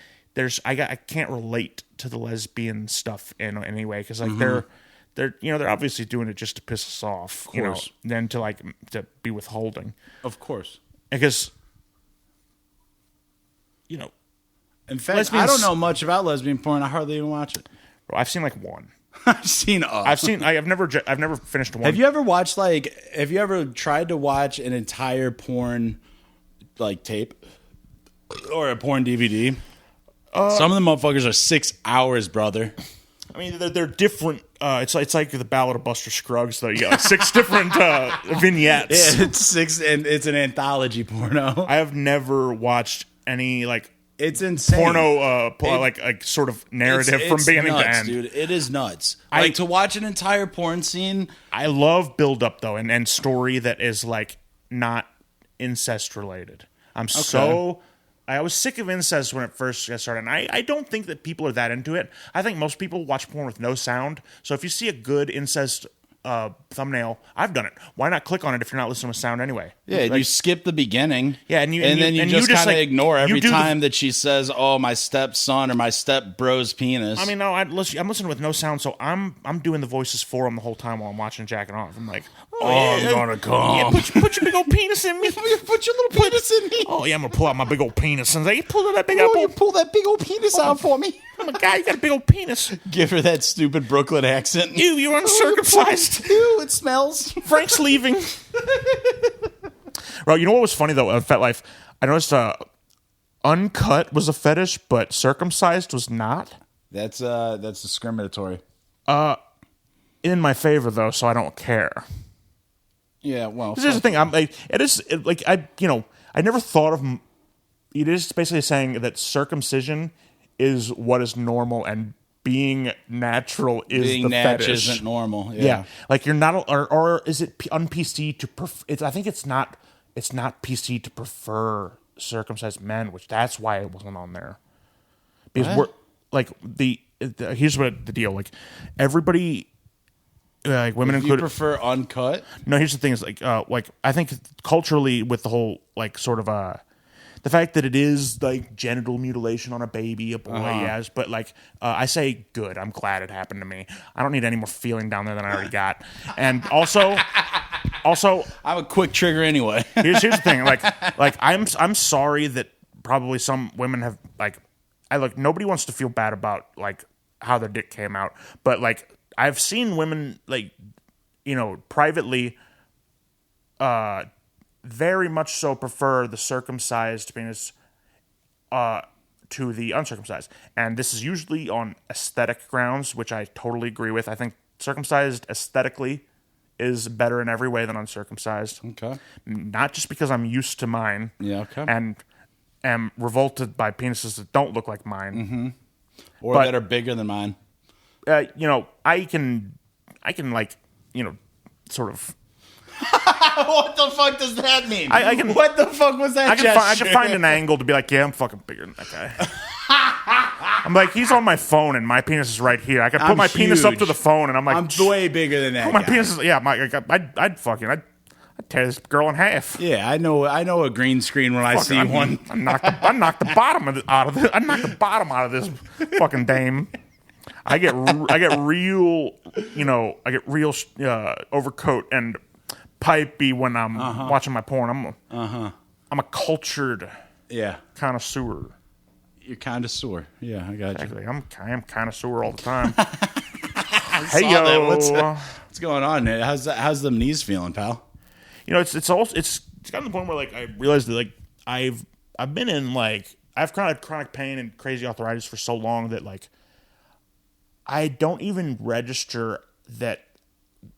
Speaker 2: I can't relate to the lesbian stuff in any way because like they're obviously doing it just to piss us off, than to be withholding.
Speaker 1: Of course.
Speaker 2: Because,
Speaker 1: in fact, I don't know much about lesbian porn. I hardly even watch it.
Speaker 2: Bro, I've seen like one.
Speaker 1: I've
Speaker 2: never finished one.
Speaker 1: Have you ever watched have you ever tried to watch an entire porn like tape or a porn DVD? Some of the motherfuckers are 6 hours, brother.
Speaker 2: I mean, they're different. It's like the Ballad of Buster Scruggs, though. You got like 6 different vignettes.
Speaker 1: Yeah, it's 6, and it's an anthology porno.
Speaker 2: I have never watched any
Speaker 1: it's insane
Speaker 2: porno, like sort of narrative from beginning to end.
Speaker 1: Dude, it is nuts. To watch an entire porn scene.
Speaker 2: I love build up though, and story that is like not incest related. I was sick of incest when it first got started, and I don't think that people are that into it. I think most people watch porn with no sound. So if you see a good incest thumbnail, I've done it. Why not click on it if you're not listening with sound anyway?
Speaker 1: Yeah, you skip the beginning.
Speaker 2: Yeah, and then you just kind of
Speaker 1: ignore every time that she says, "Oh, my stepson" or "my step bro's penis."
Speaker 2: I mean, no, I'm listening with no sound, so I'm doing the voices for him the whole time while I'm watching jacking off. I'm like,
Speaker 1: I'm gonna come.
Speaker 2: Yeah, put your big old penis in me.
Speaker 1: Put your little penis in me.
Speaker 2: Oh yeah, I'm gonna pull out my big old penis and say, pull that big
Speaker 1: old penis out for me.
Speaker 2: I'm a guy. You got a big old penis.
Speaker 1: Give her that stupid Brooklyn accent.
Speaker 2: Ew, you're uncircumcised.
Speaker 1: Ew, it smells.
Speaker 2: Frank's leaving. Well, you know what was funny though? FetLife, I noticed uncut was a fetish, but circumcised was not.
Speaker 1: That's discriminatory.
Speaker 2: In my favor though, so I don't care.
Speaker 1: Yeah, well,
Speaker 2: here's the thing. I never thought of. It is basically saying that circumcision is what is normal, and being natural is the fetish.
Speaker 1: Isn't normal.
Speaker 2: Yeah, like you're not, or is it un-PC to? I think it's not. It's not PC to prefer circumcised men, which that's why it wasn't on there. Because we're like here's what the deal. Like everybody. Like women included.
Speaker 1: You prefer uncut?
Speaker 2: No, here's the thing: is like I think culturally with the whole like sort of the fact that it is like genital mutilation on a baby, a boy, yes, but like I say, good. I'm glad it happened to me. I don't need any more feeling down there than I already got. And also,
Speaker 1: I'm a quick trigger anyway.
Speaker 2: here's the thing: like I'm sorry that probably some women have nobody wants to feel bad about like how their dick came out, but like. I've seen women privately very much so prefer the circumcised penis to the uncircumcised. And this is usually on aesthetic grounds, which I totally agree with. I think circumcised aesthetically is better in every way than uncircumcised.
Speaker 1: Okay.
Speaker 2: Not just because I'm used to mine.
Speaker 1: Yeah, okay.
Speaker 2: And am revolted by penises that don't look like mine.
Speaker 1: Mm-hmm. Or that are bigger than mine.
Speaker 2: I can sort of.
Speaker 1: What the fuck does that mean?
Speaker 2: I can.
Speaker 1: What the fuck was that?
Speaker 2: I can find an angle to be like, yeah, I'm fucking bigger than that guy. I'm like, he's on my phone and my penis is right here. I could put my penis up to the phone and I'm like,
Speaker 1: I'm way bigger than that.
Speaker 2: My penis is, I'd tear this girl in half.
Speaker 1: Yeah, I know a green screen when I see one.
Speaker 2: I knock the bottom out of this fucking dame. I get real, overcoat and pipey when I'm watching my porn. I'm a cultured connoisseur.
Speaker 1: You're connoisseur. Yeah, I got
Speaker 2: you. I am connoisseur all the time.
Speaker 1: Hey yo, what's going on, man? How's the knees feeling, pal?
Speaker 2: It's gotten to the point where like I realized that like I've been in like I've chronic pain and crazy arthritis for so long that like I don't even register that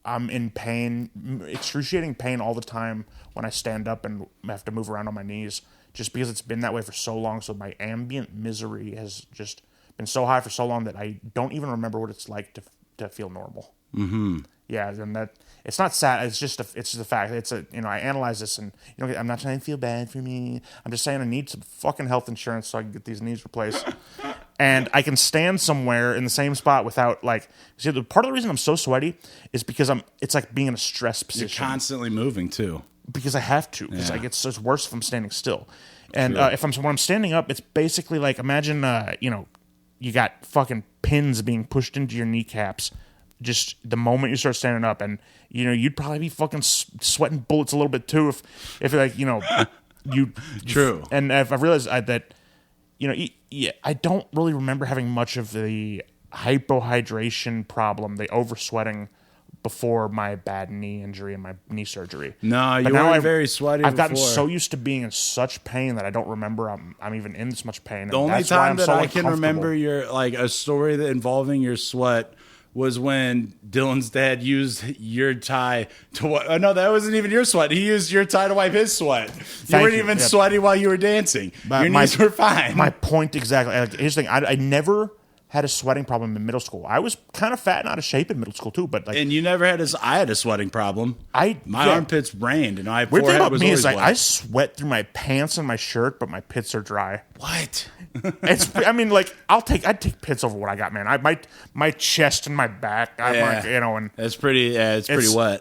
Speaker 2: I'm in pain, excruciating pain all the time when I stand up and have to move around on my knees, just because it's been that way for so long. So my ambient misery has just been so high for so long that I don't even remember what it's like to feel normal. Mm-hmm. Yeah, and that it's not sad. It's just a fact. I analyze this and I'm not trying to feel bad for me. I'm just saying I need some fucking health insurance so I can get these knees replaced. And I can stand somewhere in the same spot without like. See, part of the reason I'm so sweaty is because it's like being in a stress position.
Speaker 1: You're constantly moving too.
Speaker 2: Because I have to. Because like it's worse if I'm standing still. And when I'm standing up, it's basically like imagine you got fucking pins being pushed into your kneecaps. Just the moment you start standing up, and you'd probably be fucking sweating bullets a little bit too if like you.
Speaker 1: True.
Speaker 2: And I've realized that I don't really remember having much of the hypohydration problem, the oversweating, before my bad knee injury and my knee surgery.
Speaker 1: No, you were very sweaty.
Speaker 2: I've gotten so used to being in such pain that I don't remember I'm even in this much pain.
Speaker 1: The only time that I can remember a story that involving your sweat was when Dylan's dad used your tie to wipe. Oh, no, that wasn't even your sweat. He used your tie to wipe his sweat. You weren't even sweaty while you were dancing. Your knees were fine.
Speaker 2: My point exactly. Here's the thing. I never had a sweating problem in middle school. I was kind of fat and out of shape in middle school too. But
Speaker 1: and you never had I had a sweating problem. My armpits rained and my
Speaker 2: forehead
Speaker 1: was always
Speaker 2: me is like, I sweat through my pants and my shirt, but my pits are dry.
Speaker 1: What?
Speaker 2: I'd take pits over what I got, man. My chest and my back. And
Speaker 1: it's pretty wet.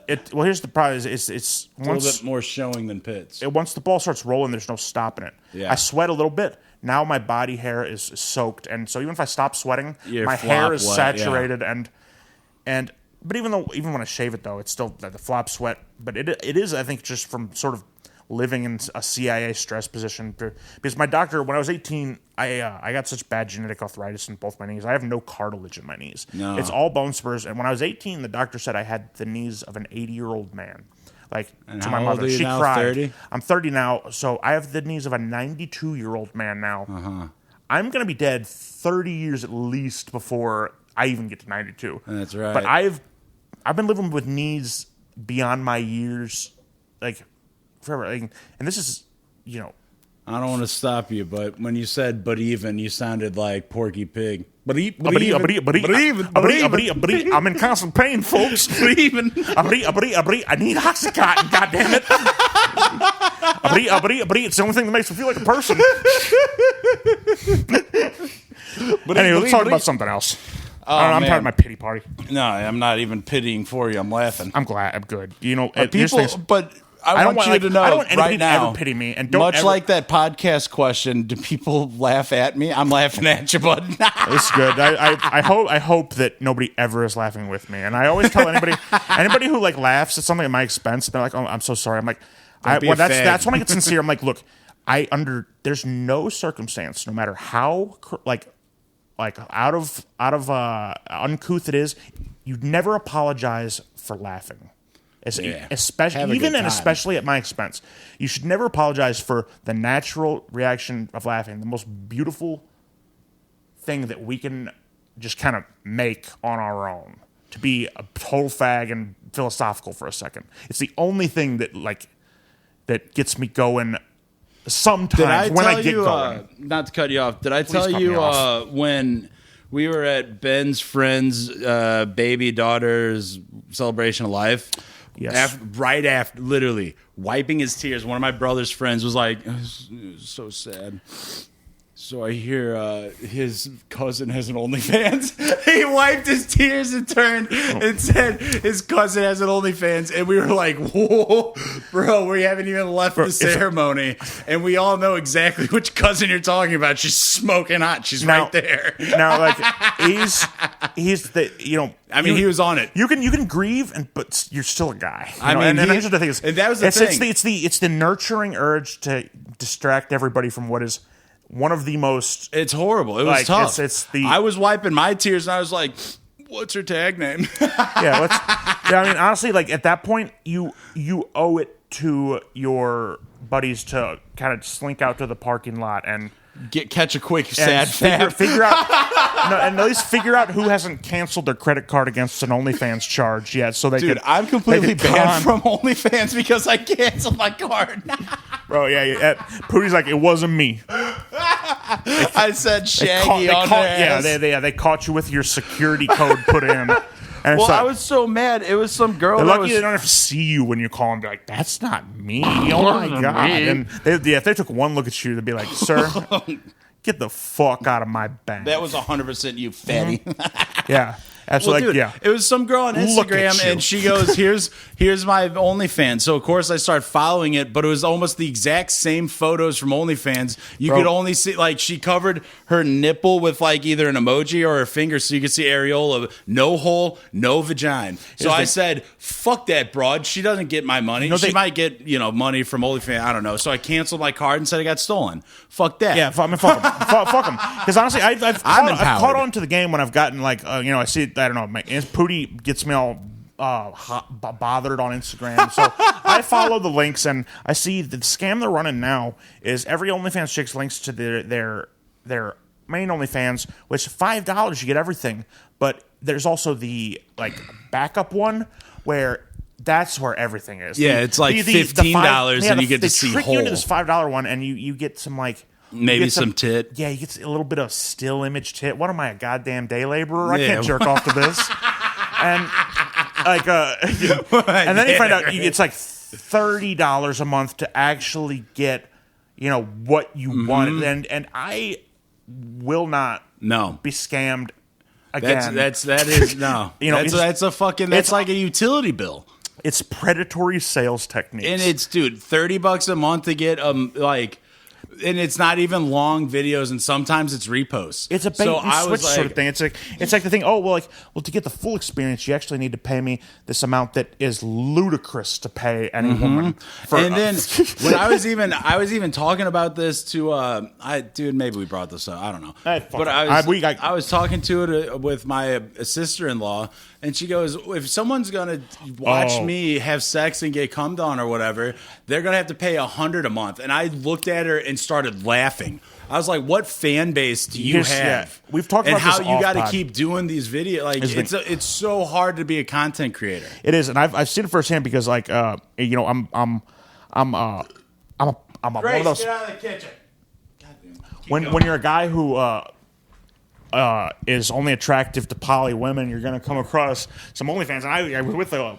Speaker 2: Here's the problem: it's
Speaker 1: a little bit more showing than pits.
Speaker 2: Once the ball starts rolling, there's no stopping it. Yeah. I sweat a little bit. Now my body hair is soaked, and so even if I stop sweating, my hair is saturated, but even when I shave it though, it's still the flop sweat. But it is, I think, just from sort of living in a CIA stress position. Because my doctor, when I was 18, I got such bad genetic arthritis in both my knees. I have no cartilage in my knees. No. It's all bone spurs. And when I was 18, the doctor said I had the knees of an 80-year-old man. Like, and to my mother. She cried. 30? I'm 30 now, so I have the knees of a 92-year-old man now. Uh-huh. I'm going to be dead 30 years at least before I even get to 92.
Speaker 1: That's right.
Speaker 2: But I've been living with knees beyond my years, like, forever. Like, and this is,
Speaker 1: I don't want to stop you, but when you said "but even," you sounded like Porky Pig. But even.
Speaker 2: I'm in constant pain, folks. But even. I need Oxycontin, goddammit. It's the only thing that makes me feel like a person. Anyway, let's talk about something else. I'm part of my pity party.
Speaker 1: No, I'm not even pitying for you. I'm laughing.
Speaker 2: I'm glad. I'm good.
Speaker 1: But I want you to know
Speaker 2: I don't want
Speaker 1: right now,
Speaker 2: to ever pity me. And don't
Speaker 1: much like that podcast question, do people laugh at me? I'm laughing at you, bud.
Speaker 2: It's good. I hope that nobody ever is laughing with me. And I always tell anybody who like laughs at something at my expense, they're like, "Oh, I'm so sorry." I'm like, that's when I get sincere. I'm like, look, there's no circumstance, no matter how like out of uncouth it is, you'd never apologize for laughing. Especially at my expense. You should never apologize for the natural reaction of laughing, the most beautiful thing that we can just kind of make on our own. To be a total fag and philosophical for a second. It's the only thing that gets me going sometimes when I get going.
Speaker 1: Not to cut you off, did I tell you when we were at Ben's friend's baby daughter's celebration of life?
Speaker 2: Yes.
Speaker 1: Right after, literally wiping his tears, one of my brother's friends was like, "So sad." So I hear his cousin has an OnlyFans. He wiped his tears and turned and said his cousin has an OnlyFans. And we were like, whoa, bro, we haven't even left the ceremony. And we all know exactly which cousin you're talking about. She's smoking hot. She's right there.
Speaker 2: Now, like, he's the,
Speaker 1: I mean, he was on it.
Speaker 2: You can grieve, but you're still a guy.
Speaker 1: And
Speaker 2: here's the thing:
Speaker 1: and that was the thing.
Speaker 2: It's the nurturing urge to distract everybody from what is one of the most.
Speaker 1: It's horrible. It was tough. I was wiping my tears, and I was like, "What's her tag name?"
Speaker 2: I mean, honestly, like at that point, you owe it to your buddies to kind of slink out to the parking lot and
Speaker 1: catch a quick sad
Speaker 2: figure out and at least figure out who hasn't canceled their credit card against an OnlyFans charge yet. So
Speaker 1: I'm completely banned from OnlyFans because I canceled my card.
Speaker 2: Bro, Pootie's like, it wasn't me.
Speaker 1: I said Shaggy on their ass.
Speaker 2: They caught you with your security code put in. And
Speaker 1: I was so mad. It was some girl.
Speaker 2: They're lucky they don't have to see you when you call and be like, "That's not me." Oh my god! And if they took one look at you, they'd be like, "Sir, get the fuck out of my bank."
Speaker 1: That was 100% you, fatty.
Speaker 2: Yeah. Absolutely.
Speaker 1: Well, dude, it was some girl on Instagram, and she goes, "Here's my OnlyFans." So of course I start following it, but it was almost the exact same photos from OnlyFans. You could only see like she covered her nipple with like either an emoji or her finger, so you could see areola, no hole, no vagina. So I said, "Fuck that broad. She doesn't get my money. She might get money from OnlyFans. I don't know." So I canceled my card and said I got stolen. Fuck that.
Speaker 2: Yeah, fuck them. Fuck them. Because honestly, I've caught on to the game when I've gotten like I see it. I don't know. Pootie gets me all bothered on Instagram, so I follow the links and I see the scam they're running now is every OnlyFans chick links to their main OnlyFans, which $5 you get everything, but there's also the like backup one where that's where everything is.
Speaker 1: Yeah, it's like $15 and you get to see whole. They trick you into this
Speaker 2: $5 one and you get some like.
Speaker 1: Maybe some tit.
Speaker 2: Yeah, you get a little bit of still image tit. What am I, a goddamn day laborer? I can't jerk off to this. And like, and then you find out it's like $30 a month to actually get, what you want. And I will not be scammed again.
Speaker 1: That's that's a fucking that's like a utility bill.
Speaker 2: It's predatory sales techniques.
Speaker 1: And it's $30 a month to get and it's not even long videos, and sometimes it's reposts.
Speaker 2: It's a bait and switch sort of thing. It's like the thing. Well, to get the full experience, you actually need to pay me this amount that is ludicrous to pay any woman.
Speaker 1: And then when I was even talking about this to maybe we brought this up. I don't know, but I was talking to it with my sister-in-law. And she goes, if someone's going to watch me have sex and get cummed on or whatever, they're going to have to pay $100 a month. And I looked at her and started laughing. I was like, what fan base do you have?
Speaker 2: Yeah. We've talked about
Speaker 1: how
Speaker 2: this
Speaker 1: you got to keep doing these videos. Like it's so hard to be a content creator.
Speaker 2: It is. And I've seen it firsthand because I'm
Speaker 1: Grace,
Speaker 2: one of those.
Speaker 1: Get out of the kitchen.
Speaker 2: When you're a guy who is only attractive to poly women, you're going to come across some OnlyFans. And I was with a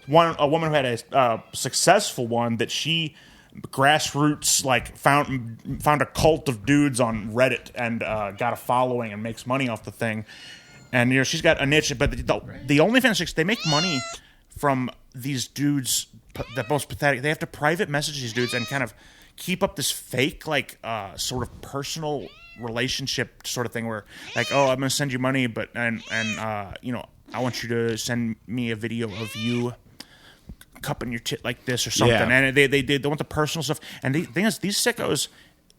Speaker 2: woman who had a successful one that she grassroots found a cult of dudes on Reddit and got a following and makes money off the thing. And she's got a niche, but the OnlyFans chicks, they make money from these dudes. The most pathetic. They have to private message these dudes and kind of keep up this fake sort of personal relationship sort of thing where I'm gonna send you money and I want you to send me a video of you cupping your tit like this or something. And they want the personal stuff. And the thing is, these sickos,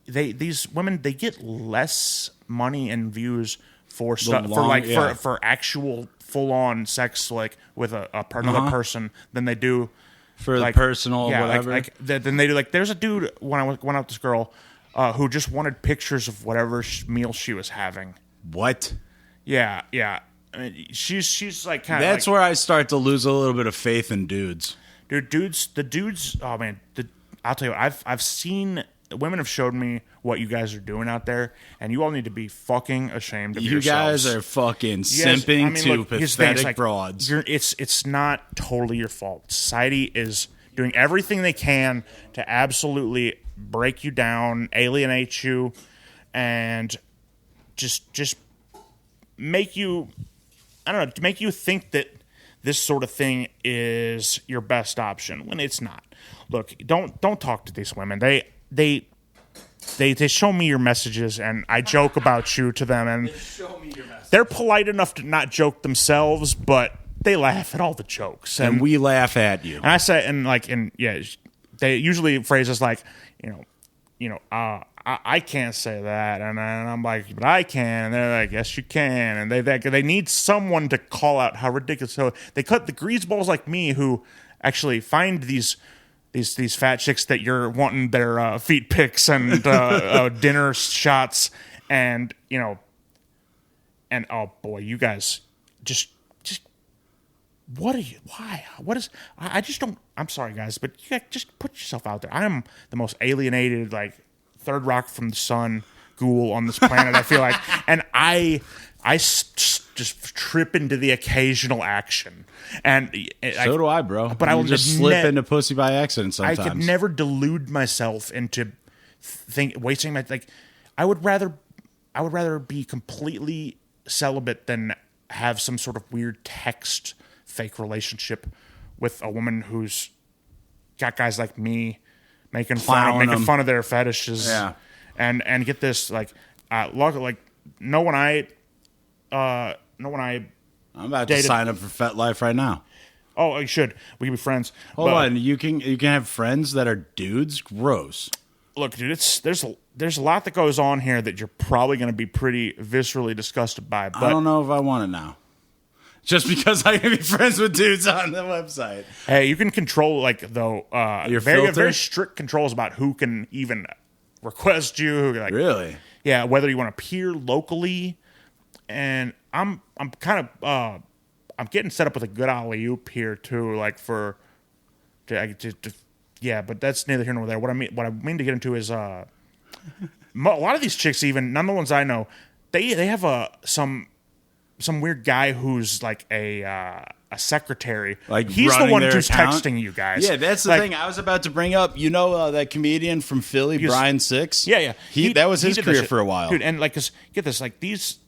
Speaker 2: these women, they get less money and views for stuff for actual full on sex with another person than they do
Speaker 1: for the personal whatever.
Speaker 2: Then they do there's a dude when I went out with this girl. Who just wanted pictures of whatever meal she was having.
Speaker 1: What?
Speaker 2: Yeah. I mean, she's like kind of.
Speaker 1: That's where I start to lose a little bit of faith in dudes.
Speaker 2: Dude, the dudes. Oh man, I'll tell you what, I've seen. Women have showed me what you guys are doing out there, and you all need to be fucking ashamed of yourselves.
Speaker 1: You guys are fucking simping to pathetic broads.
Speaker 2: It's not totally your fault. Society is doing everything they can to absolutely break you down, alienate you, and just make you, I don't know, to make you think that this sort of thing is your best option when it's not. Look, don't talk to these women. They show me your messages, and I joke about you to them, and they're polite enough to not joke themselves, but they laugh at all the jokes,
Speaker 1: and we laugh at you.
Speaker 2: And I say, they usually phrases like, I can't say that, and I'm like, but I can. And they're like, yes, you can. And they need someone to call out how ridiculous. So they cut the greaseballs like me who actually find these fat chicks that you're wanting their feet pics and dinner shots, and and oh boy, you guys just what are you? Why? What is? I just don't. I'm sorry, guys, but you gotta just put yourself out there. I am the most alienated, like, third rock from the sun ghoul on this planet. I feel like, and I just trip into the occasional action, and
Speaker 1: so do I, bro.
Speaker 2: But I will
Speaker 1: just slip into pussy by accident sometimes.
Speaker 2: I could never delude myself into wasting my like. I would rather be completely celibate than have some sort of weird text fake relationship with a woman who's got guys like me making fun of their fetishes.
Speaker 1: Yeah.
Speaker 2: And get this, like no one I
Speaker 1: I'm about to sign up for FetLife right now.
Speaker 2: Oh, you should. We can be friends.
Speaker 1: Hold on, you can have friends that are dudes? Gross.
Speaker 2: Look, dude, there's a lot that goes on here that you're probably going to be pretty viscerally disgusted by. But
Speaker 1: I don't know if I want it now. Just because I can be friends with dudes on the website.
Speaker 2: Hey, you can control, your very strict controls about who can even request you. Like,
Speaker 1: really?
Speaker 2: Yeah, whether you want to appear locally. And I'm kind of I'm getting set up with a good alley-oop here too, like yeah, but that's neither here nor there. What I mean to get into is a lot of these chicks, even none of the ones I know, they have some weird guy who's like a secretary. Like, he's the one who's texting you guys.
Speaker 1: Yeah, that's the thing I was about to bring up. You know that comedian from Philly, Brian Six?
Speaker 2: Yeah.
Speaker 1: That was his career for a while.
Speaker 2: Dude, and like, 'cause get this, like there's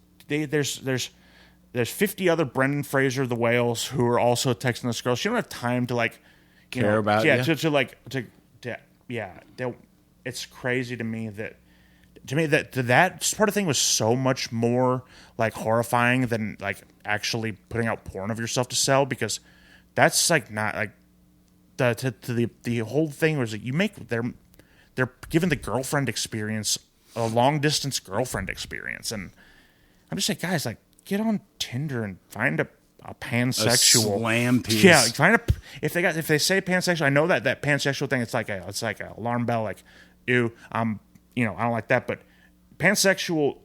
Speaker 2: 50 other Brendan Fraser the whales who are also texting this girl. She don't have time to
Speaker 1: care about you.
Speaker 2: It's crazy to me that that part of thing was so much more like horrifying than like actually putting out porn of yourself to sell, because that's like not like the whole thing was like they're giving the girlfriend experience a long distance girlfriend experience, and I'm just like, guys, like, get on Tinder and find a pansexual.
Speaker 1: A slam piece.
Speaker 2: Yeah, find if they say pansexual, I know that pansexual thing, it's like an alarm bell, like, ew, I don't like that. But pansexual,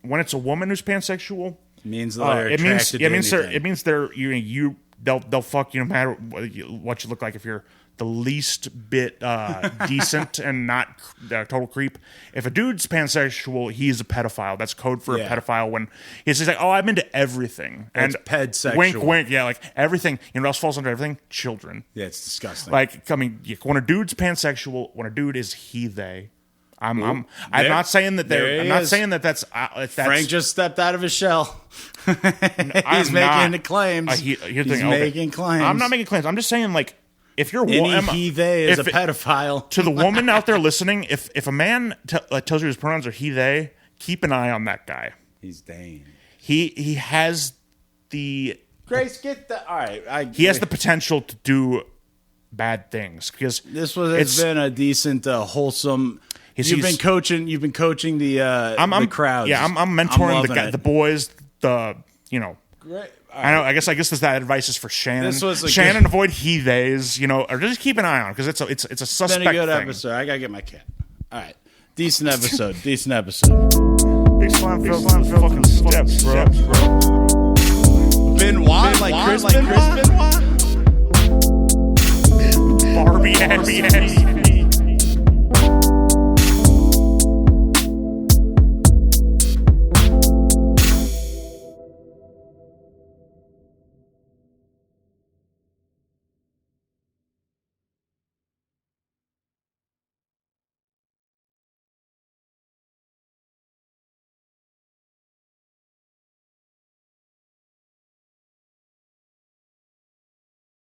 Speaker 2: when it's a woman who's pansexual,
Speaker 1: means they're attracted to anything.
Speaker 2: It means they'll fuck you no matter what you look like. If you're the least bit decent and not total creep. If a dude's pansexual, he's a pedophile. That's code for a pedophile. When he's like, oh, I'm into everything.
Speaker 1: And pedsexual.
Speaker 2: Wink, wink. Yeah, like everything. You know what else falls under everything? Children.
Speaker 1: Yeah, it's disgusting.
Speaker 2: Like, I mean, when a dude's pansexual, when a dude is he, they. I'm not saying that I'm not saying that that's
Speaker 1: Frank just stepped out of his shell. He's making claims. Making claims.
Speaker 2: I'm not making claims. I'm just saying, like, if you're
Speaker 1: he they is a pedophile.
Speaker 2: To the woman out there listening, if a man tells you his pronouns are he they, keep an eye on that guy.
Speaker 1: He's Dane.
Speaker 2: He has the
Speaker 1: Grace. Get the all right.
Speaker 2: He has the potential to do bad things, because
Speaker 1: it's been a decent, wholesome. You've been coaching the crowd.
Speaker 2: Yeah, I'm mentoring the boys.
Speaker 1: Great.
Speaker 2: I know. I guess that advice is for Shannon. Shannon, avoid he theys, or just keep an eye on, because it's a suspect.
Speaker 1: It's been a good episode. I gotta get my cat. All right, decent episode. Big
Speaker 2: slam fucking steps, bro.
Speaker 1: Benoit, like Chris Benoit.
Speaker 2: Barbie.